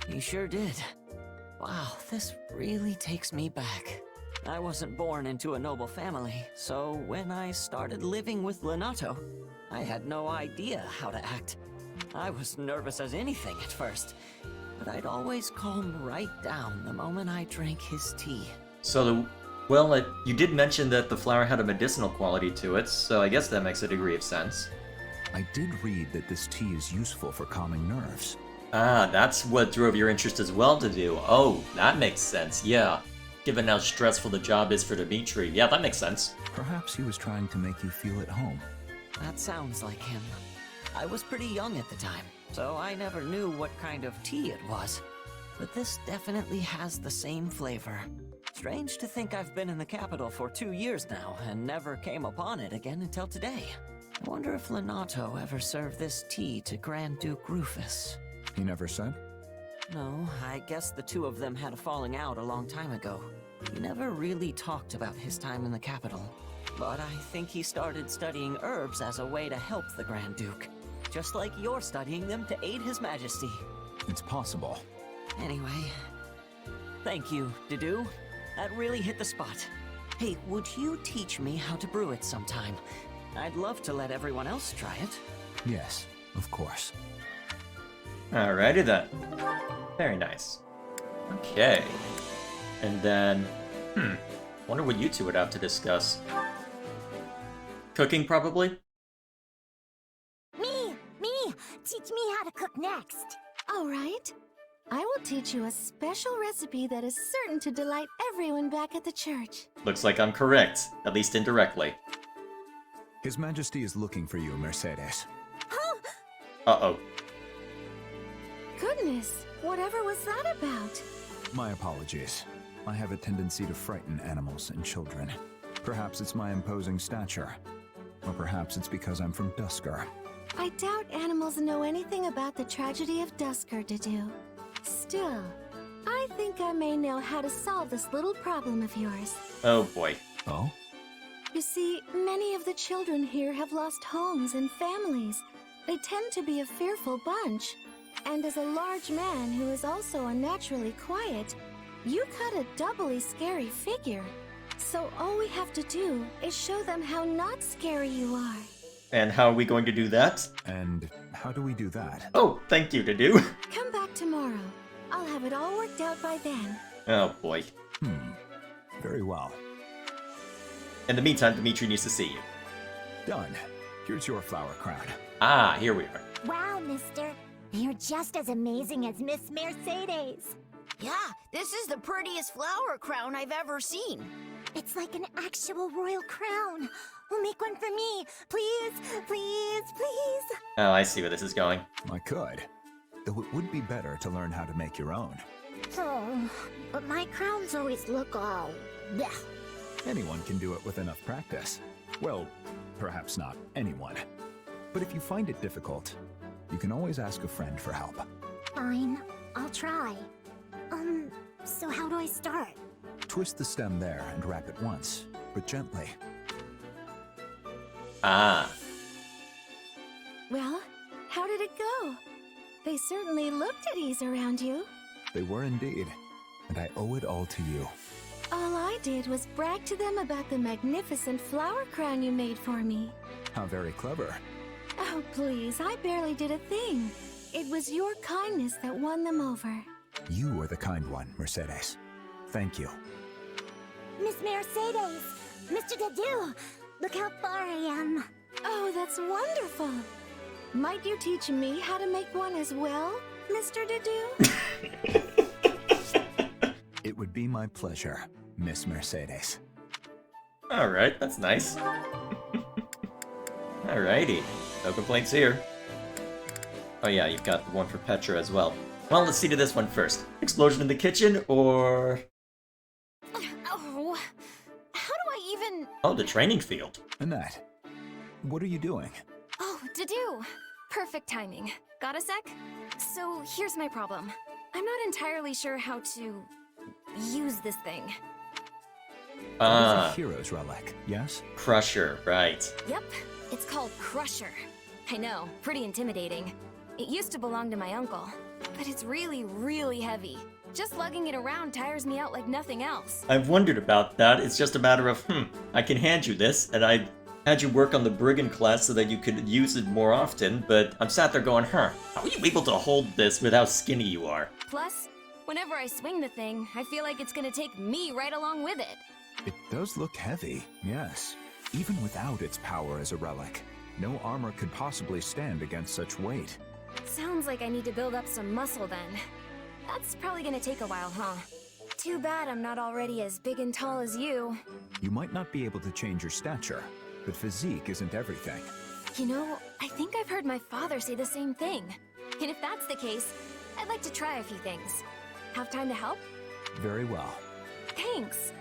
He sure did. Wow, this really takes me back. I wasn't born into a noble family, so when I started living with Lenato, I had no idea how to act. I was nervous as anything at first, but I'd always calm right down the moment I drank his tea. So you did mention that the flower had a medicinal quality to it, so I guess that makes a degree of sense. I did read that this tea is useful for calming nerves. Ah, that's what drove your interest as well to do. Oh, that makes sense, yeah. Given how stressful the job is for Dimitri. Yeah, that makes sense. Perhaps he was trying to make you feel at home. That sounds like him. I was pretty young at the time, so I never knew what kind of tea it was. But this definitely has the same flavor. Strange to think I've been in the capital for 2 years now and never came upon it again until today. I wonder if Lenato ever served this tea to Grand Duke Rufus. He never said? No, I guess the two of them had a falling out a long time ago. He never really talked about his time in the capital. But I think he started studying herbs as a way to help the Grand Duke. Just like you're studying them to aid His Majesty. It's possible. Anyway, thank you, Dedu. That really hit the spot. Hey, would you teach me how to brew it sometime? I'd love to let everyone else try it. Yes, of course. Alrighty then. Very nice. Okay. And then, wonder what you two would have to discuss. Cooking, probably? Me! Teach me how to cook next. All right. I will teach you a special recipe that is certain to delight everyone back at the church. Looks like I'm correct, at least indirectly. His Majesty is looking for you, Mercedes. Huh? Uh-oh. Goodness, whatever was that about? My apologies. I have a tendency to frighten animals and children. Perhaps it's my imposing stature. Or perhaps it's because I'm from Dusker. I doubt animals know anything about the tragedy of Dusker, Dedu. Still, I think I may know how to solve this little problem of yours. Oh boy. Oh? You see, many of the children here have lost homes and families. They tend to be a fearful bunch. And as a large man who is also unnaturally quiet, you cut a doubly scary figure. So all we have to do is show them how not scary you are. And how are we going to do that? And how do we do that? Oh, thank you, Dedue. Come back tomorrow. I'll have it all worked out by then. Oh boy. Very well. In the meantime, Dimitri needs to see you. Done. Here's your flower crown. Ah, here we are. Wow, mister. You're just as amazing as Miss Mercedes. Yeah, this is the prettiest flower crown I've ever seen. It's like an actual royal crown. Well, make one for me. Please, please, please. Oh, I see where this is going. I could. Though it would be better to learn how to make your own. Oh, but my crowns always look all... bleh. Anyone can do it with enough practice. Well, perhaps not anyone. But if you find it difficult, you can always ask a friend for help. Fine, I'll try. So how do I start? Twist the stem there and wrap it once, but gently. Ah. Well, how did it go? They certainly looked at ease around you. They were indeed, and I owe it all to you. All I did was brag to them about the magnificent flower crown you made for me. How very clever. Oh, please, I barely did a thing. It was your kindness that won them over. You are the kind one, Mercedes. Thank you. Miss Mercedes! Mr. Dedue! Look how far I am. Oh, that's wonderful. Might you teach me how to make one as well, Mr. Dedue? It would be my pleasure, Miss Mercedes. Alright, that's nice. Alrighty. No complaints here. Oh yeah, you've got the one for Petra as well. Well, let's see to this one first. Explosion in the kitchen, or... Oh, how do I even... Oh, the training field. Annette, what are you doing? Oh, Dedue. Perfect timing. Got a sec? So here's my problem. I'm not entirely sure how to use this thing. It is a hero's relic, yes? Crusher, right. Yep, it's called Crusher. I know, pretty intimidating. It used to belong to my uncle, but it's really, really heavy. Just lugging it around tires me out like nothing else. I've wondered about that. It's just a matter of, I can hand you this, and I had you work on the brigand class so that you could use it more often, but I'm sat there going, how are you able to hold this with how skinny you are? Plus, whenever I swing the thing, I feel like it's gonna take me right along with it. It does look heavy, yes. Even without its power as a relic, no armor could possibly stand against such weight. Sounds like I need to build up some muscle then. That's probably gonna take a while, huh? Too bad I'm not already as big and tall as you. You might not be able to change your stature, but physique isn't everything. You know, I think I've heard my father say the same thing. And if that's the case, I'd like to try a few things. Have time to help? Very well. Thanks.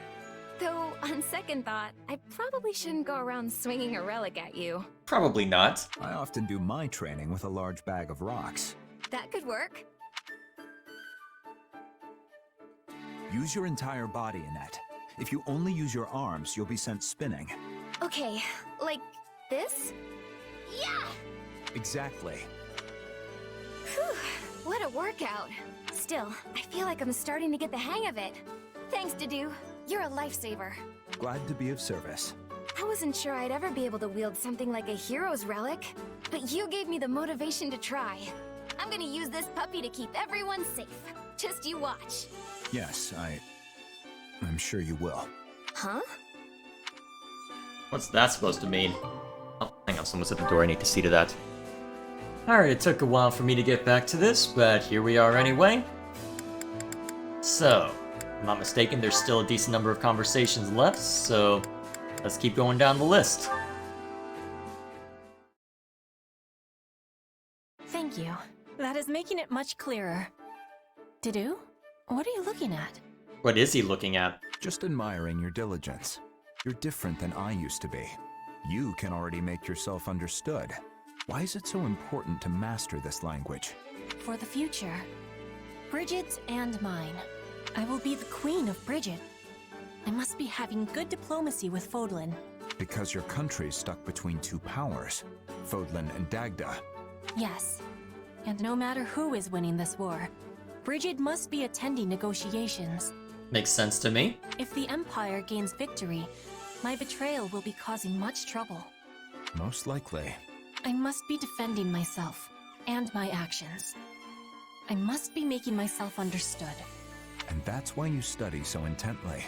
Though, on second thought, I probably shouldn't go around swinging a relic at you. Probably not. I often do my training with a large bag of rocks. That could work. Use your entire body, Annette. If you only use your arms, you'll be sent spinning. Okay, like this? Yeah! Exactly. Whew, what a workout. Still, I feel like I'm starting to get the hang of it. Thanks, Dedue. You're a lifesaver. Glad to be of service. I wasn't sure I'd ever be able to wield something like a hero's relic, but you gave me the motivation to try. I'm gonna use this puppy to keep everyone safe. Just you watch. Yes, I'm sure you will. Huh? What's that supposed to mean? Oh, hang on, someone's at the door. I need to see to that. Alright, it took a while for me to get back to this, but here we are anyway. So, if I'm not mistaken, there's still a decent number of conversations left, so let's keep going down the list. Thank you. That is making it much clearer. Dedue, what are you looking at? What is he looking at? Just admiring your diligence. You're different than I used to be. You can already make yourself understood. Why is it so important to master this language? For the future. Brigid's and mine. I will be the queen of Brigid. I must be having good diplomacy with Fodlan. Because your country's stuck between two powers, Fodlan and Dagda. Yes. And no matter who is winning this war, Brigid must be attending negotiations. Makes sense to me. If the Empire gains victory, my betrayal will be causing much trouble. Most likely. I must be defending myself and my actions. I must be making myself understood. And that's why you study so intently.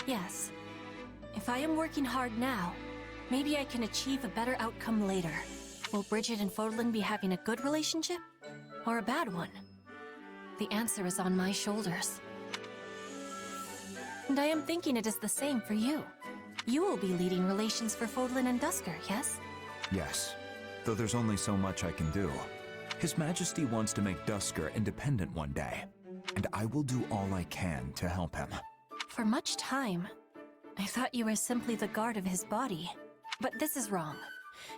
Yes. If I am working hard now, maybe I can achieve a better outcome later. Will Bridget and Fodlan be having a good relationship? Or a bad one? The answer is on my shoulders. And I am thinking it is the same for you. You will be leading relations for Fodlan and Dusker, yes? Yes, though there's only so much I can do. His Majesty wants to make Dusker independent one day, and I will do all I can to help him. For much time, I thought you were simply the guard of his body. But this is wrong.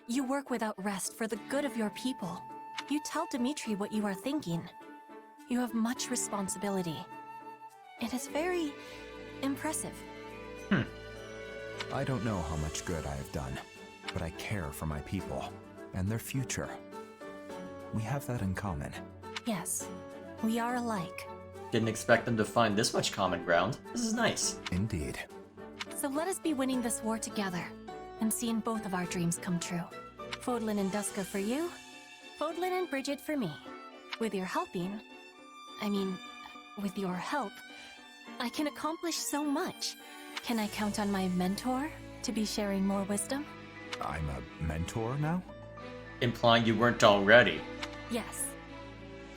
You work without rest for the good of your people. You tell Dimitri what you are thinking. You have much responsibility. It is very impressive. I don't know how much good I have done, but I care for my people and their future. We have that in common. Yes, we are alike. Didn't expect them to find this much common ground. This is nice. Indeed. So let us be winning this war together, and seeing both of our dreams come true. Fodlan and Duska for you, Fodlan and Bridget for me. With your with your help, I can accomplish so much. Can I count on my mentor to be sharing more wisdom? I'm a mentor now? Implying you weren't already. Yes.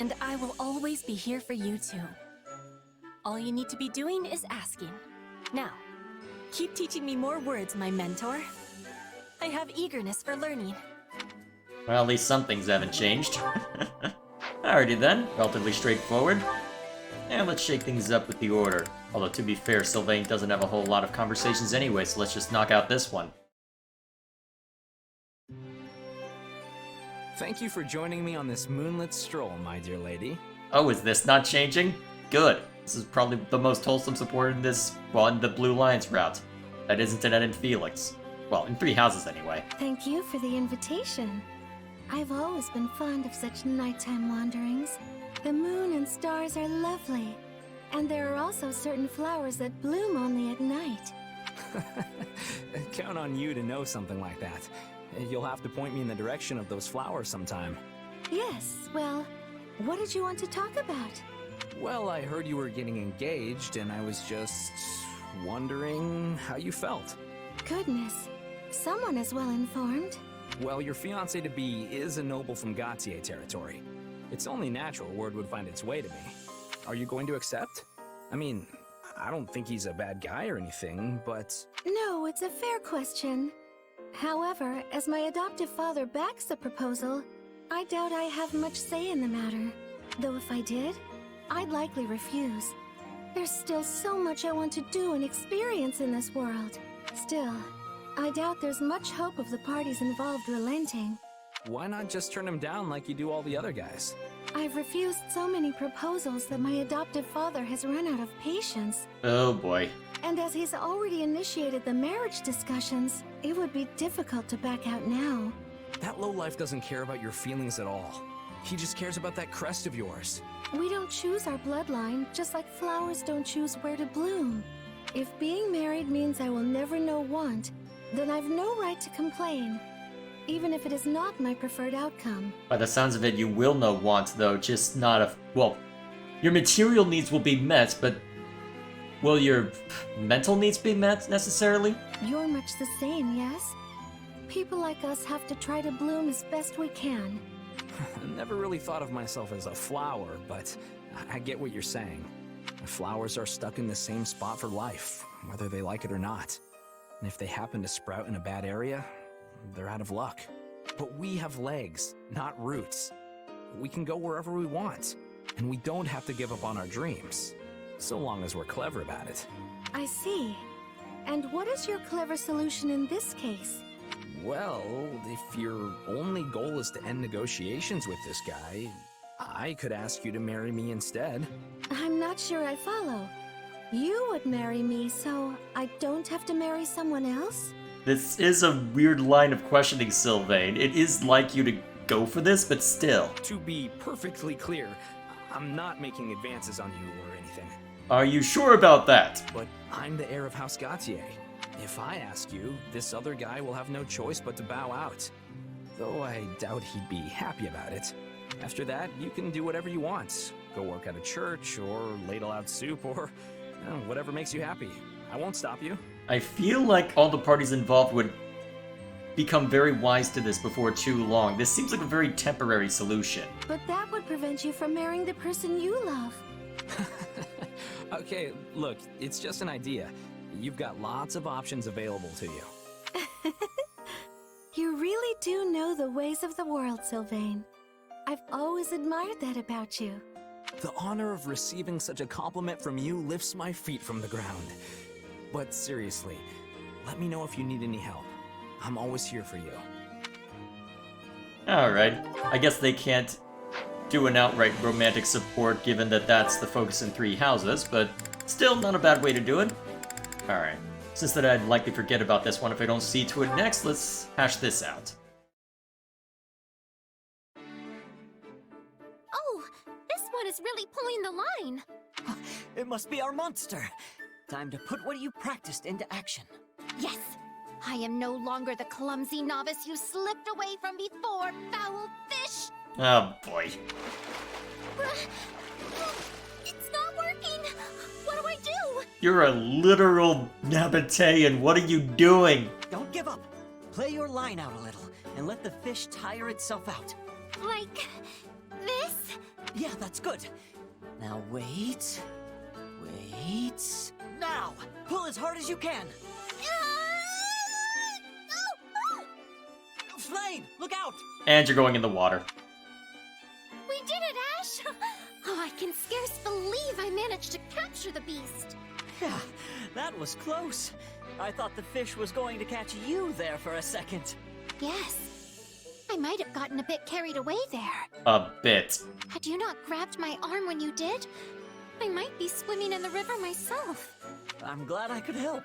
And I will always be here for you too. All you need to be doing is asking. Now, keep teaching me more words, my mentor. I have eagerness for learning. Well, at least some things haven't changed. Alrighty then, relatively straightforward. And let's shake things up with the order. Although, to be fair, Sylvain doesn't have a whole lot of conversations anyway, so let's just knock out this one. Thank you for joining me on this moonlit stroll, my dear lady. Oh, is this not changing? Good. This is probably the most wholesome support in this, well, in the Blue Lions route. That isn't an Ed and Felix. Well, in 3 houses anyway. Thank you for the invitation. I've always been fond of such nighttime wanderings. The moon and stars are lovely. And there are also certain flowers that bloom only at night. Count on you to know something like that. You'll have to point me in the direction of those flowers sometime. Yes, well, what did you want to talk about? Well, I heard you were getting engaged, and I was just wondering how you felt. Goodness, someone is well informed. Well, your fiancé-to-be is a noble from Gautier territory. It's only natural word would find its way to me. Are you going to accept? I mean, I don't think he's a bad guy or anything, but... No, it's a fair question. However, as my adoptive father backs the proposal, I doubt I have much say in the matter. Though if I did, I'd likely refuse. There's still so much I want to do and experience in this world. Still, I doubt there's much hope of the parties involved relenting. Why not just turn him down like you do all the other guys? I've refused so many proposals that my adoptive father has run out of patience. Oh boy. And as he's already initiated the marriage discussions, it would be difficult to back out now. That lowlife doesn't care about your feelings at all. He just cares about that crest of yours. We don't choose our bloodline, just like flowers don't choose where to bloom. If being married means I will never know want, then I've no right to complain, even if it is not my preferred outcome. By the sounds of it, you will know want, though, just not a... Well, your material needs will be met, but will your mental needs be met, necessarily? You're much the same, yes? People like us have to try to bloom as best we can. I never really thought of myself as a flower, but I get what you're saying. Flowers are stuck in the same spot for life, whether they like it or not. And if they happen to sprout in a bad area, they're out of luck. But we have legs, not roots. We can go wherever we want, and we don't have to give up on our dreams, so long as we're clever about it. I see. And what is your clever solution in this case? Well, if your only goal is to end negotiations with this guy, I could ask you to marry me instead. I'm not sure I follow. You would marry me, so I don't have to marry someone else? This is a weird line of questioning, Sylvain. It is like you to go for this, but still. To be perfectly clear, I'm not making advances on you or anything. Are you sure about that? But I'm the heir of House Gautier. If I ask you, this other guy will have no choice but to bow out. Though I doubt he'd be happy about it. After that, you can do whatever you want. Go work at a church, or ladle out soup, or whatever makes you happy. I won't stop you. I feel like all the parties involved would become very wise to this before too long. This seems like a very temporary solution. But that would prevent you from marrying the person you love. Okay, look, it's just an idea. You've got lots of options available to you. You really do know the ways of the world, Sylvain. I've always admired that about you. The honor of receiving such a compliment from you lifts my feet from the ground. But seriously, let me know if you need any help. I'm always here for you. Alright, I guess they can't do an outright romantic support given that that's the focus in Three Houses, but still not a bad way to do it. Alright, since that I'd likely forget about this one if I don't see to it next, let's hash this out. Oh, this one is really pulling the line. It must be our monster. Time to put what you practiced into action. Yes, I am no longer the clumsy novice you slipped away from before, foul fish. Oh boy. It's not working. What do I do? You're a literal Nabatean. What are you doing? Don't give up. Play your line out a little, and let the fish tire itself out. Like this? Yeah, that's good. Now wait. Wait. Now! Pull as hard as you can. Flame, look out! And you're going in the water. We did it, Ash! Oh, I can scarce believe I managed to capture the beast. Yeah, that was close. I thought the fish was going to catch you there for a second. Yes. I might have gotten a bit carried away there. A bit. Had you not grabbed my arm when you did, I might be swimming in the river myself. I'm glad I could help.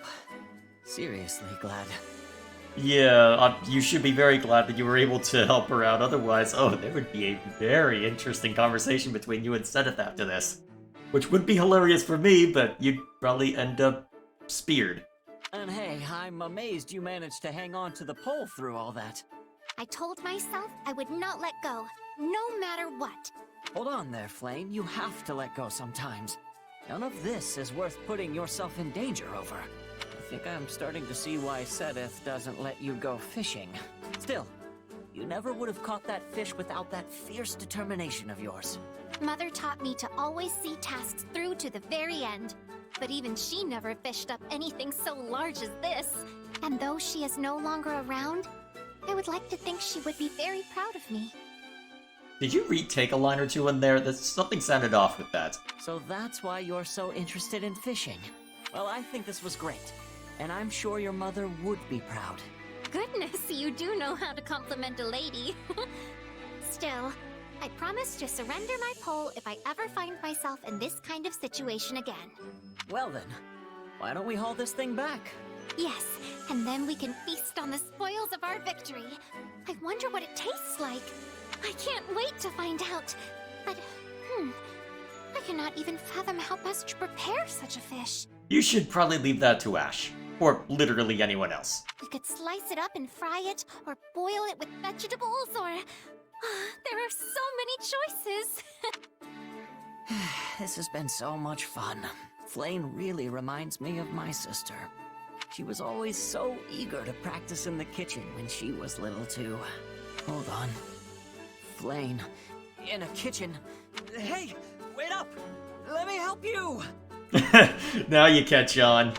Seriously glad. Yeah, you should be very glad that you were able to help her out. Otherwise, oh, there would be a very interesting conversation between you and Seth after this. Which would be hilarious for me, but you'd probably end up speared. And hey, I'm amazed you managed to hang on to the pole through all that. I told myself I would not let go, no matter what. Hold on there, Flame. You have to let go sometimes. None of this is worth putting yourself in danger over. I think I'm starting to see why Sedith doesn't let you go fishing. Still, you never would have caught that fish without that fierce determination of yours. Mother taught me to always see tasks through to the very end. But even she never fished up anything so large as this. And though she is no longer around, I would like to think she would be very proud of me. Did you retake a line or two in there? Something sounded off with that. So that's why you're so interested in fishing. Well, I think this was great. And I'm sure your mother would be proud. Goodness, you do know how to compliment a lady. Still, I promise to surrender my pole if I ever find myself in this kind of situation again. Well then, why don't we haul this thing back? Yes, and then we can feast on the spoils of our victory. I wonder what it tastes like. I can't wait to find out. But, I cannot even fathom how best to prepare such a fish. You should probably leave that to Ash. Or literally anyone else. We could slice it up and fry it, or boil it with vegetables, or... there are so many choices. This has been so much fun. Flame really reminds me of my sister. She was always so eager to practice in the kitchen when she was little too. Hold on. Flame, in a kitchen. Hey, wait up! Let me help you! Now you catch on.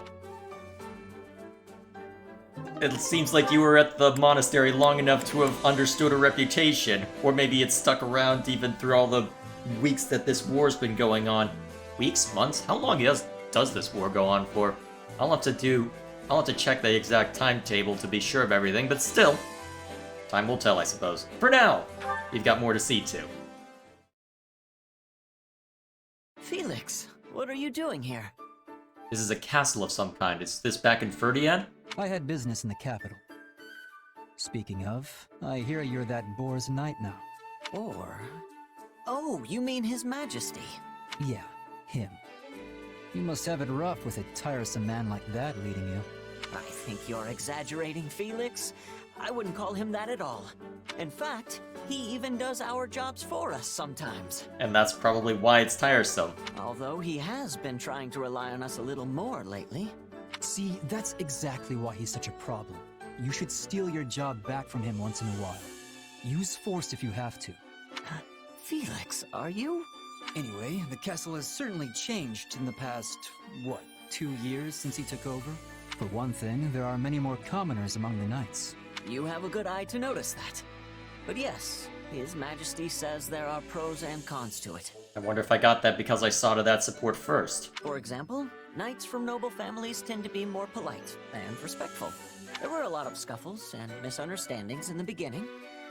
It seems like you were at the monastery long enough to have understood her reputation, or maybe it's stuck around even through all the weeks that this war's been going on. Weeks? Months? How long does this war go on for? I'll have to check the exact timetable to be sure of everything, but still, time will tell, I suppose. For now, you've got more to see to. Felix, what are you doing here? This is a castle of some kind. Is this back in Ferdiad? I had business in the capital. Speaking of, I hear you're that boar's knight now. Or... Oh, you mean His Majesty? Yeah, him. You must have it rough with a tiresome man like that leading you. I think you're exaggerating, Felix. I wouldn't call him that at all. In fact, he even does our jobs for us sometimes. And that's probably why it's tiresome. Although he has been trying to rely on us a little more lately. See, that's exactly why he's such a problem. You should steal your job back from him once in a while. Use force if you have to. Felix, are you? Anyway, the castle has certainly changed in the past, what, 2 years since he took over? For one thing, there are many more commoners among the knights. You have a good eye to notice that. But yes, His Majesty says there are pros and cons to it. I wonder if I got that because I saw to that support first. For example, knights from noble families tend to be more polite and respectful. There were a lot of scuffles and misunderstandings in the beginning,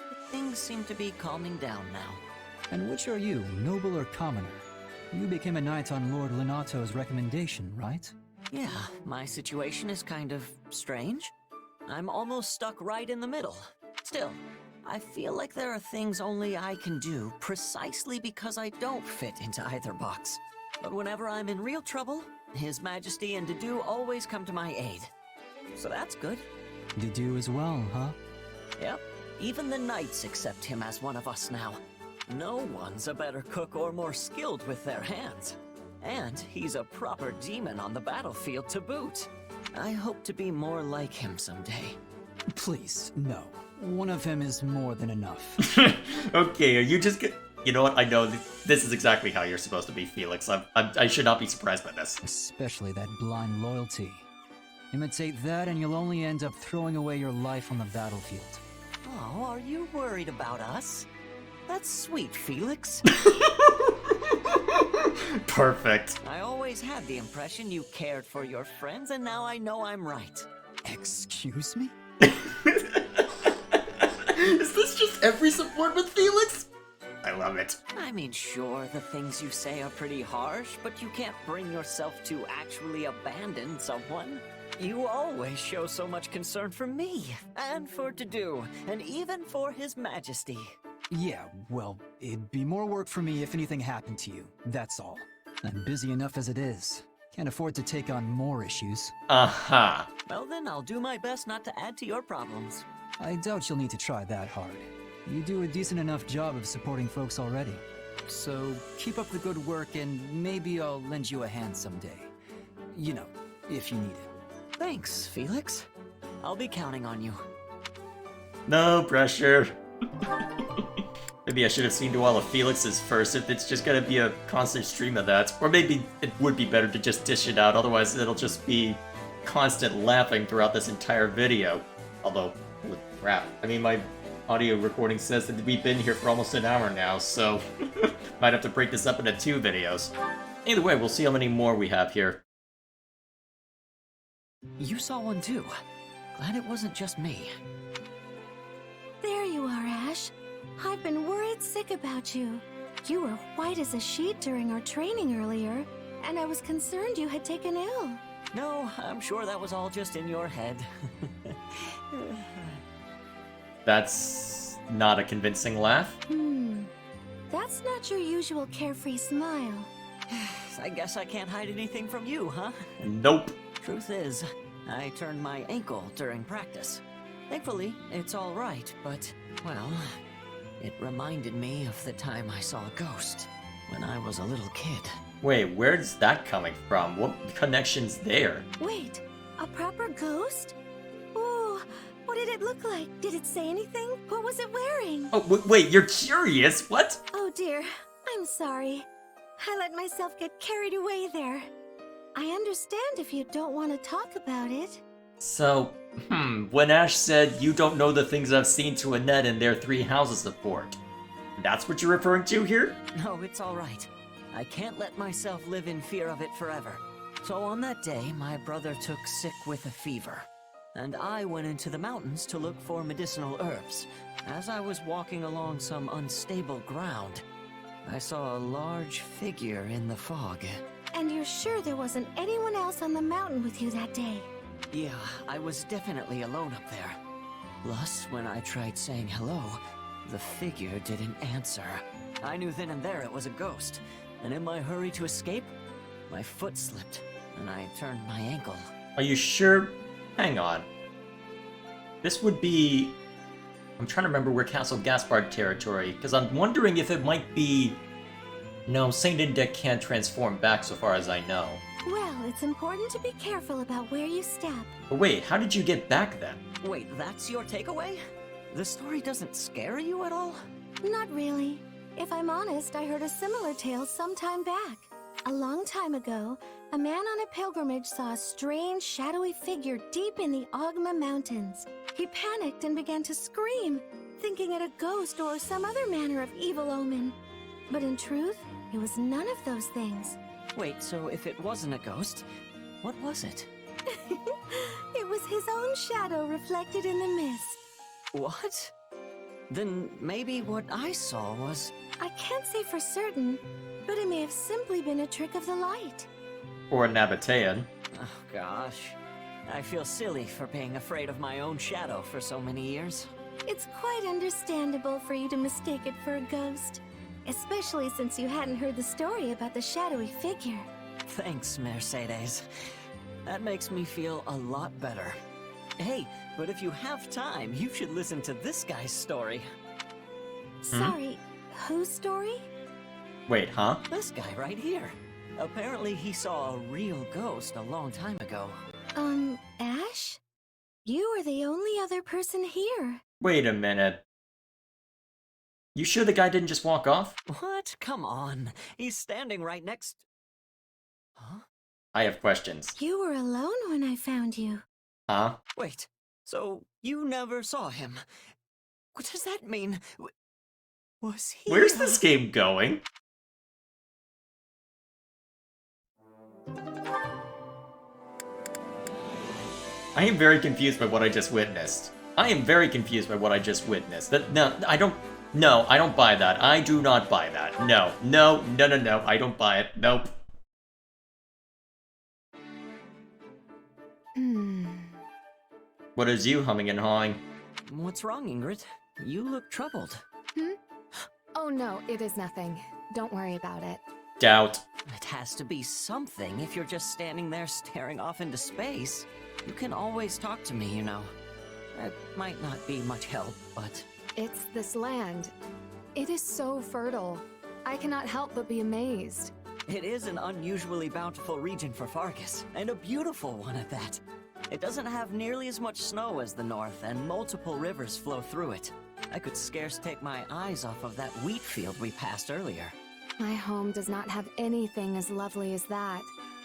but things seem to be calming down now. And which are you, noble or commoner? You became a knight on Lord Lenato's recommendation, right? Yeah, my situation is kind of strange. I'm almost stuck right in the middle. Still, I feel like there are things only I can do precisely because I don't fit into either box. But whenever I'm in real trouble, His Majesty and Dedue always come to my aid. So that's good. Dedue as well, huh? Yep, even the knights accept him as one of us now. No one's a better cook or more skilled with their hands. And he's a proper demon on the battlefield to boot. I hope to be more like him someday. Please, no. One of him is more than enough. Okay, are you just You know what? I know this is exactly how you're supposed to be, Felix. I should not be surprised by this. Especially that blind loyalty. Imitate that and you'll only end up throwing away your life on the battlefield. Oh, are you worried about us? That's sweet, Felix. Perfect. I always had the impression you cared for your friends, and now I know I'm right. Excuse me? Is this just every support with Felix? I love it. I mean, sure, the things you say are pretty harsh, but you can't bring yourself to actually abandon someone. You always show so much concern for me, and for Dedue, and even for His Majesty. Yeah, well, it'd be more work for me if anything happened to you, that's all. I'm busy enough as it is. Can't afford to take on more issues. Aha. Well then, I'll do my best not to add to your problems. I doubt you'll need to try that hard. You do a decent enough job of supporting folks already. So, keep up the good work and maybe I'll lend you a hand someday. You know, if you need it. Thanks, Felix. I'll be counting on you. No pressure. Maybe I should have seen to all of Felix's first if it's just gonna be a constant stream of that. Or maybe it would be better to just dish it out, otherwise it'll just be constant laughing throughout this entire video. Although, holy crap. I mean, my audio recording says that we've been here for almost an hour now, so might have to break this up into 2 videos. Either way, we'll see how many more we have here. You saw one too. Glad it wasn't just me. There you are, Ash. I've been worried sick about you. You were white as a sheet during our training earlier, and I was concerned you had taken ill. No, I'm sure that was all just in your head. That's not a convincing laugh. That's not your usual carefree smile. I guess I can't hide anything from you, huh? Nope. Truth is, I turned my ankle during practice. Thankfully, it's all right, but, well, it reminded me of the time I saw a ghost when I was a little kid. Wait, where's that coming from? What connection's there? Wait, a proper ghost? Ooh, what did it look like? Did it say anything? What was it wearing? Oh, wait, you're curious? What? Oh dear, I'm sorry. I let myself get carried away there. I understand if you don't want to talk about it. So, when Ash said, you don't know the things I've seen to Annette in their 3 houses of port, that's what you're referring to here? No, it's all right. I can't let myself live in fear of it forever. So on that day, my brother took sick with a fever, and I went into the mountains to look for medicinal herbs. As I was walking along some unstable ground, I saw a large figure in the fog. And you're sure there wasn't anyone else on the mountain with you that day? Yeah, I was definitely alone up there. Plus, when I tried saying hello, the figure didn't answer. I knew then and there it was a ghost, and in my hurry to escape, My foot slipped, and I turned my ankle. Are you sure? Hang on. This would be... I'm trying to remember where Castle Gaspard territory, because I'm wondering if it might be... No, Saint Indec can't transform back so far as I know. Well, it's important to be careful about where you step. But wait, how did you get back then? Wait, that's your takeaway? The story doesn't scare you at all? Not really. If I'm honest, I heard a similar tale some time back. A long time ago, a man on a pilgrimage saw a strange, shadowy figure deep in the Ogma Mountains. He panicked and began to scream, thinking it a ghost or some other manner of evil omen. But in truth, it was none of those things. Wait, so if it wasn't a ghost, what was it? It was his own shadow reflected in the mist. What? Then maybe what I saw was... I can't say for certain, but it may have simply been a trick of the light. Or a Nabatean. Oh gosh. I feel silly for being afraid of my own shadow for so many years. It's quite understandable for you to mistake it for a ghost. Especially since you hadn't heard the story about the shadowy figure. Thanks, Mercedes. That makes me feel a lot better. Hey, but if you have time, you should listen to this guy's story. Sorry, whose story? Wait, huh? This guy right here. Apparently he saw a real ghost a long time ago. Ash? You are the only other person here. Wait a minute. You sure the guy didn't just walk off? What? Come on. He's standing right next... Huh? I have questions. You were alone when I found you. Huh? Wait, so you never saw him? What does that mean? Was he... Where's this game going? I am very confused by what I just witnessed. I am very confused by what I just witnessed. No, I don't buy that. I do not buy that. No, I don't buy it. Nope. What is you humming and hawing? What's wrong, Ingrid? You look troubled. Oh no, it is nothing. Don't worry about it. Doubt. It has to be something if you're just standing there staring off into space. You can always talk to me, you know. It might not be much help, but... It's this land. It is so fertile. I cannot help but be amazed. It is an unusually bountiful region for Fargus, and a beautiful one at that. It doesn't have nearly as much snow as the north, and multiple rivers flow through it. I could scarce take my eyes off of that wheat field we passed earlier. My home does not have anything as lovely as that.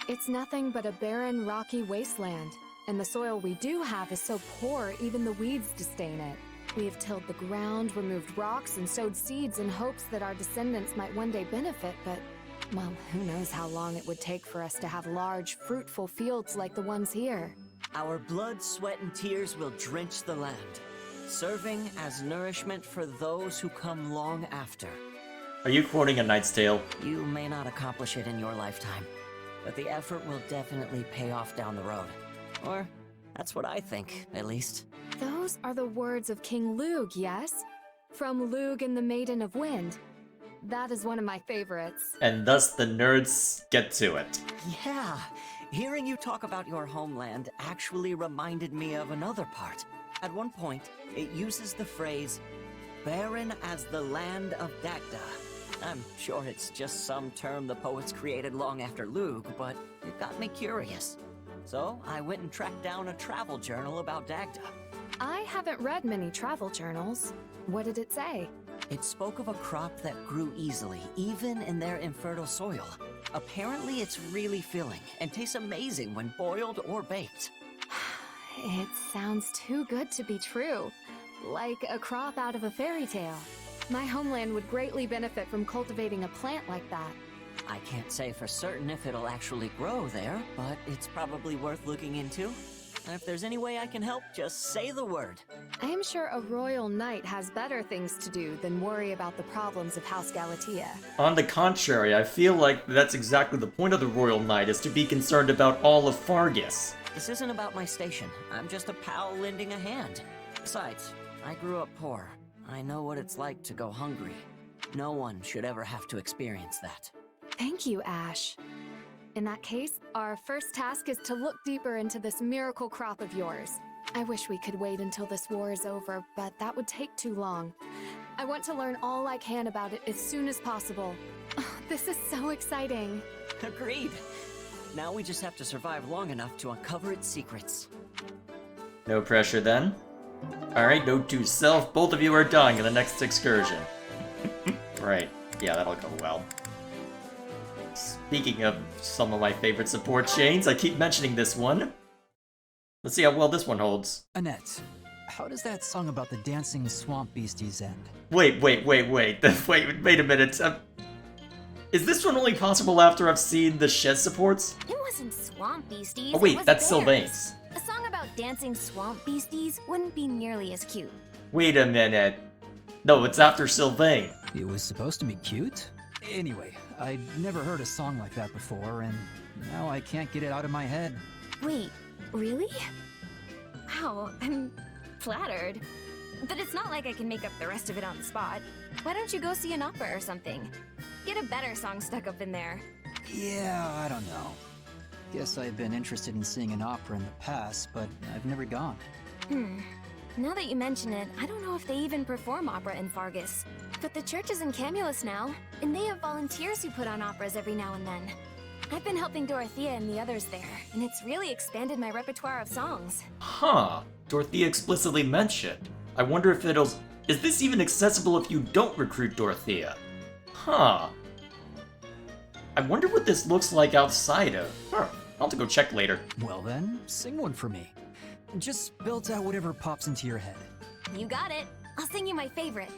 It's nothing but a barren, rocky wasteland. And the soil we do have is so poor, even the weeds disdain it. We have tilled the ground, removed rocks, and sowed seeds in hopes that our descendants might one day benefit, but, well, who knows how long it would take for us to have large, fruitful fields like the ones here. Our blood, sweat, and tears will drench the land, serving as nourishment for those who come long after. Are you quoting A Knight's Tale? You may not accomplish it in your lifetime, but the effort will definitely pay off down the road. Or, that's what I think, at least. Those are the words of King Lug, yes? From Lug and the Maiden of Wind. That is one of my favorites. And thus the nerds get to it. Yeah, hearing you talk about your homeland actually reminded me of another part. At one point, it uses the phrase, barren as the land of Dagda. I'm sure it's just some term the poets created long after Lug, but it got me curious. So I went and tracked down a travel journal about Dagda. I haven't read many travel journals. What did it say? It spoke of a crop that grew easily, even in their infertile soil. Apparently it's really filling, and tastes amazing when boiled or baked. It sounds too good to be true. Like a crop out of a fairy tale. My homeland would greatly benefit from cultivating a plant like that. I can't say for certain if it'll actually grow there, but it's probably worth looking into. If there's any way I can help, just say the word. I am sure a royal knight has better things to do than worry about the problems of House Galatea. On the contrary, I feel like that's exactly the point of the royal knight, is to be concerned about all of Fargus. This isn't about my station. I'm just a pal lending a hand. Besides, I grew up poor. I know what it's like to go hungry. No one should ever have to experience that. Thank you, Ash. In that case, our first task is to look deeper into this miracle crop of yours. I wish we could wait until this war is over, but that would take too long. I want to learn all I can about it as soon as possible. Oh, this is so exciting. Agreed. Now we just have to survive long enough to uncover its secrets. No pressure then. Alright, note to self, both of you are dying in the next excursion. Right, yeah, that'll go well. Speaking of some of my favorite support chains, I keep mentioning this one. Let's see how well this one holds. Annette, how does that song about the dancing swamp beasties end? Wait a minute. Is this one only possible after I've seen the Shed supports? It wasn't swamp beasties. Oh wait, it was that's bears. Sylvain's. A song about dancing swamp beasties wouldn't be nearly as cute. Wait a minute. No, it's after Sylvain. It was supposed to be cute? Anyway, I'd never heard a song like that before, and now I can't get it out of my head. Wait, really? Wow, I'm flattered. But it's not like I can make up the rest of it on the spot. Why don't you go see an opera or something? Get a better song stuck up in there. Yeah, I don't know. Guess I've been interested in seeing an opera in the past, but I've never gone. Now that you mention it, I don't know if they even perform opera in Fargus. But the church is in Camulus now, and they have volunteers who put on operas every now and then. I've been helping Dorothea and the others there, and it's really expanded my repertoire of songs. Huh. Dorothea explicitly mentioned. I wonder if it'll... Is this even accessible if you don't recruit Dorothea? Huh. I wonder what this looks like outside of... I'll have to go check later. Well then, sing one for me. Just belt out whatever pops into your head. You got it. I'll sing you my favorite.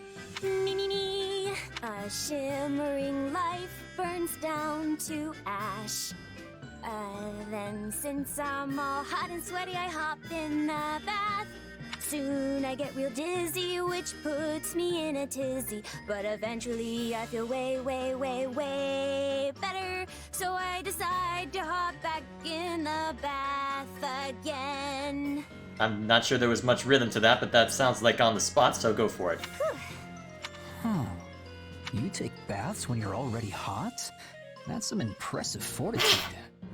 Nee. A shimmering life burns down to ash. Then since I'm all hot and sweaty, I hop in the bath. Soon I get real dizzy, which puts me in a tizzy. But eventually I feel way, way, way, way better. So I decide to hop back in the bath again. I'm not sure there was much rhythm to that, but that sounds like on the spot, so go for it. Huh. You take baths when you're already hot? That's some impressive fortitude.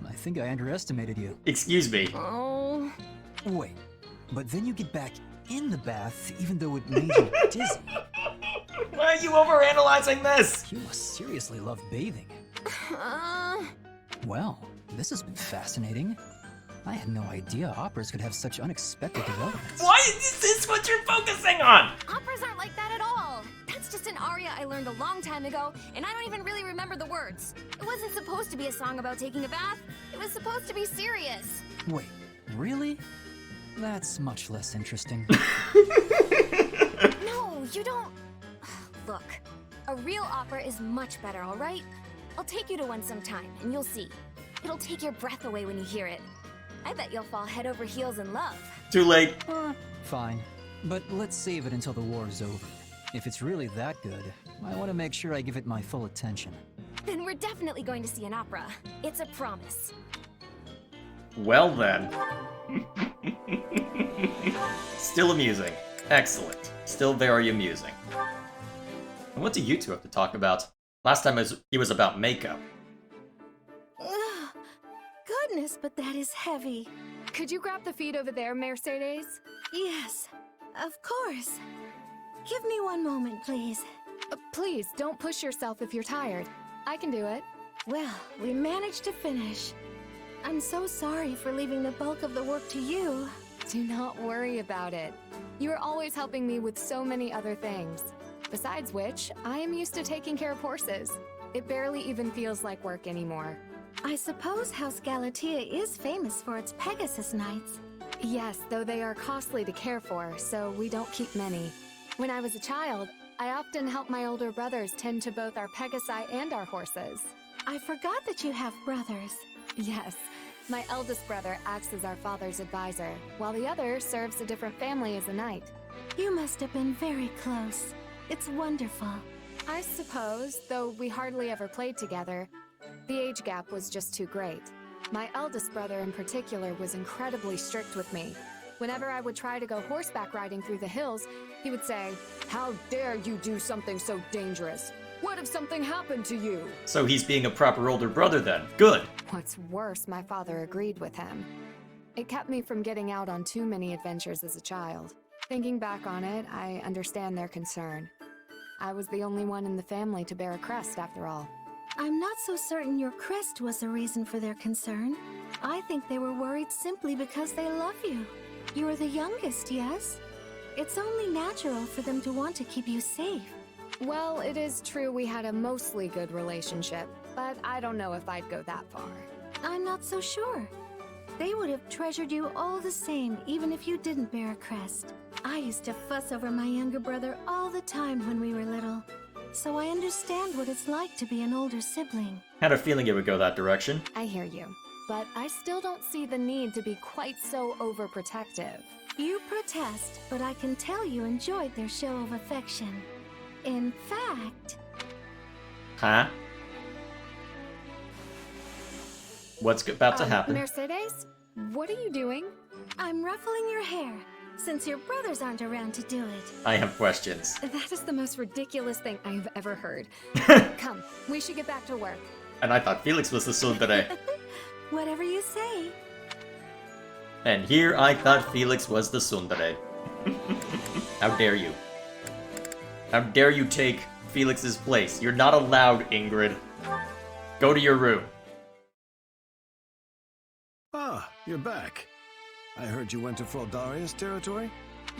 I think I underestimated you. Excuse me. Oh. Wait, but then you get back in the bath even though it made you dizzy. Why are you overanalyzing this? You must seriously love bathing. Well, this has been fascinating. I had no idea operas could have such unexpected developments. Why is this what you're focusing on? Operas aren't like that at all. That's just an aria I learned a long time ago, and I don't even really remember the words. It wasn't supposed to be a song about taking a bath. It was supposed to be serious. Wait, really? That's much less interesting. No, you don't... Look, a real opera is much better, all right? I'll take you to one sometime, and you'll see. It'll take your breath away when you hear it. I bet you'll fall head over heels in love. Too late. Fine, but let's save it until the war is over. If it's really that good, I want to make sure I give it my full attention. Then we're definitely going to see an opera. It's a promise. Well then. Still amusing. Excellent. Still very amusing. And what do you two have to talk about? Last time it was about makeup. Goodness, but that is heavy. Could you grab the feet over there, Mercedes? Yes, of course. Give me one moment, please. Please, don't push yourself if you're tired. I can do it. Well, we managed to finish. I'm so sorry for leaving the bulk of the work to you. Do not worry about it. You are always helping me with so many other things. Besides which, I am used to taking care of horses. It barely even feels like work anymore. I suppose House Galatea is famous for its Pegasus Knights. Yes, though they are costly to care for, so we don't keep many. When I was a child, I often helped my older brothers tend to both our Pegasi and our horses. I forgot that you have brothers. Yes, my eldest brother acts as our father's advisor, while the other serves a different family as a knight. You must have been very close. It's wonderful. I suppose, though we hardly ever played together. The age gap was just too great. My eldest brother in particular was incredibly strict with me. Whenever I would try to go horseback riding through the hills, he would say, "How dare you do something so dangerous? What if something happened to you? So he's being a proper older brother then. Good. What's worse, my father agreed with him. It kept me from getting out on too many adventures as a child. Thinking back on it, I understand their concern. I was the only one in the family to bear a crest, after all. I'm not so certain your crest was the reason for their concern. I think they were worried simply because they love you. You're the youngest, yes? It's only natural for them to want to keep you safe. Well, it is true we had a mostly good relationship, but I don't know if I'd go that far. I'm not so sure. They would have treasured you all the same, even if you didn't bear a crest. I used to fuss over my younger brother all the time when we were little, so I understand what it's like to be an older sibling. Had a feeling it would go that direction. I hear you, but I still don't see the need to be quite so overprotective. You protest, but I can tell you enjoyed their show of affection. In fact... Huh? What's about to happen? Mercedes? What are you doing? I'm ruffling your hair, since your brothers aren't around to do it. I have questions. That is the most ridiculous thing I've ever heard. Come, we should get back to work. And I thought Felix was the tsundere. Whatever you say. And here I thought Felix was the tsundere. How dare you? How dare you take Felix's place? You're not allowed, Ingrid. Go to your room. Ah, you're back. I heard you went to Fraldaria's territory?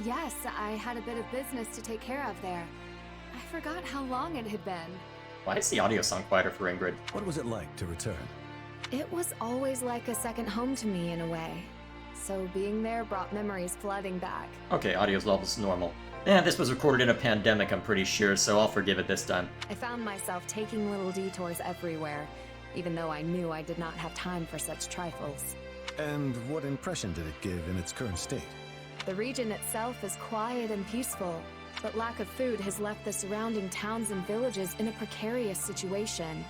Yes, I had a bit of business to take care of there. I forgot how long it had been. Why is the audio sound quieter for Ingrid? What was it like to return? It was always like a second home to me in a way. So being there brought memories flooding back. Okay, audio level's normal. Yeah, this was recorded in a pandemic, I'm pretty sure, so I'll forgive it this time. I found myself taking little detours everywhere, even though I knew I did not have time for such trifles. And what impression did it give in its current state? The region itself is quiet and peaceful, but lack of food has left the surrounding towns and villages in a precarious situation.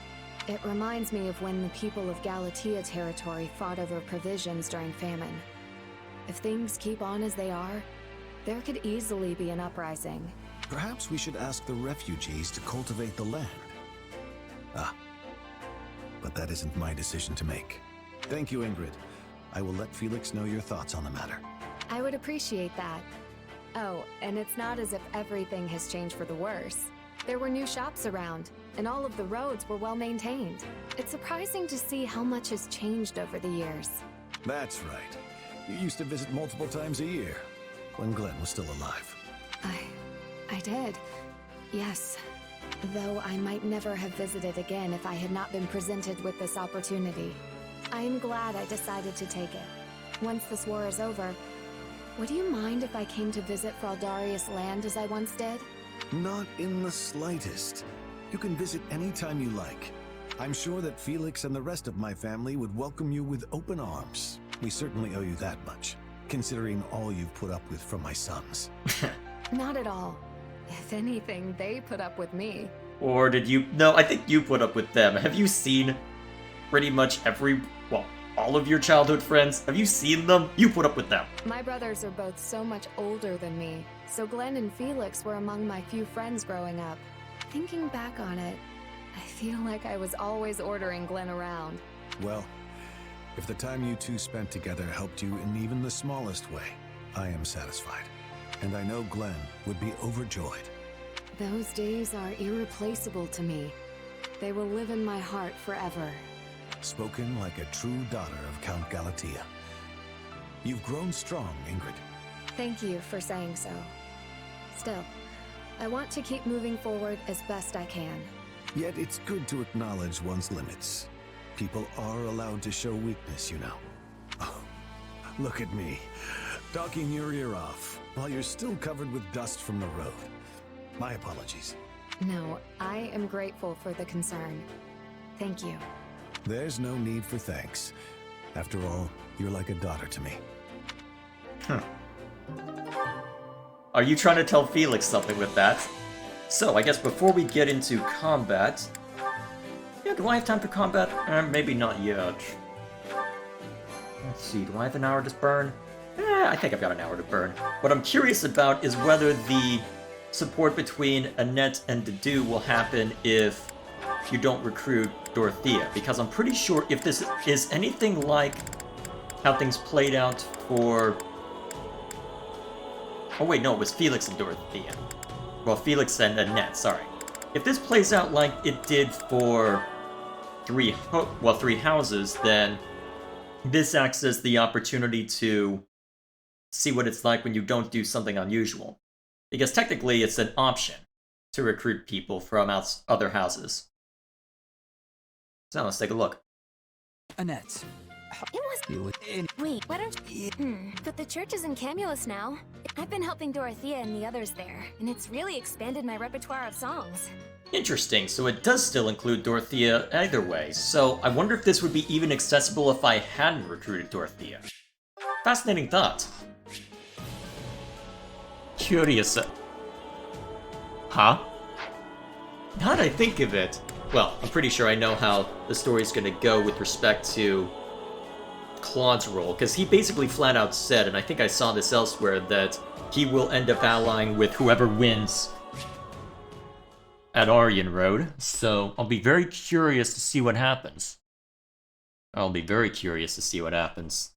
It reminds me of when the people of Galatea territory fought over provisions during famine. If things keep on as they are, there could easily be an uprising. Perhaps we should ask the refugees to cultivate the land. Ah, but that isn't my decision to make. Thank you, Ingrid. I will let Felix know your thoughts on the matter. I would appreciate that. Oh, and it's not as if everything has changed for the worse. There were new shops around, and all of the roads were well maintained. It's surprising to see how much has changed over the years. That's right. You used to visit multiple times a year, when Glenn was still alive. I did. Yes. Though I might never have visited again if I had not been presented with this opportunity. I am glad I decided to take it. Once this war is over, would you mind if I came to visit Fraldaria's land as I once did? Not in the slightest. You can visit any time you like. I'm sure that Felix and the rest of my family would welcome you with open arms. We certainly owe you that much, considering all you've put up with from my sons. Not at all. If anything, they put up with me. Or did you... No, I think you put up with them. Have you seen pretty much all of your childhood friends? Have you seen them? You put up with them. My brothers are both so much older than me, so Glenn and Felix were among my few friends growing up. Thinking back on it, I feel like I was always ordering Glenn around. Well, if the time you two spent together helped you in even the smallest way, I am satisfied. And I know Glenn would be overjoyed. Those days are irreplaceable to me. They will live in my heart forever. Spoken like a true daughter of Count Galatea. You've grown strong, Ingrid. Thank you for saying so. Still, I want to keep moving forward as best I can. Yet it's good to acknowledge one's limits. People are allowed to show weakness, you know. Oh, look at me, talking your ear off, while you're still covered with dust from the road. My apologies. No, I am grateful for the concern. Thank you. There's no need for thanks. After all, you're like a daughter to me. Are you trying to tell Felix something with that? So, I guess before we get into combat... Yeah, do I have time for combat? Maybe not yet. Let's see, do I have an hour to burn? I think I've got an hour to burn. What I'm curious about is whether the support between Annette and Dedue will happen if you don't recruit Dorothea, because I'm pretty sure if this is anything like how things played out for... Oh wait, no, it was Felix and Dorothea. Well, Felix and Annette, sorry. If this plays out like it did for three houses, then this acts as the opportunity to see what it's like when you don't do something unusual. Because technically it's an option to recruit people from other houses. So let's take a look. Annette. It was... Wait, why don't you... But the church is in Camulus now. I've been helping Dorothea and the others there, and it's really expanded my repertoire of songs. Interesting, so it does still include Dorothea either way, so I wonder if this would be even accessible if I hadn't recruited Dorothea. Fascinating thought. Curious. Huh? Now that I think of it, well, I'm pretty sure I know how the story's gonna go with respect to Claude's role, because he basically flat out said, and I think I saw this elsewhere, that he will end up allying with whoever wins at Aryan Road, so I'll be very curious to see what happens. I'll be very curious to see what happens.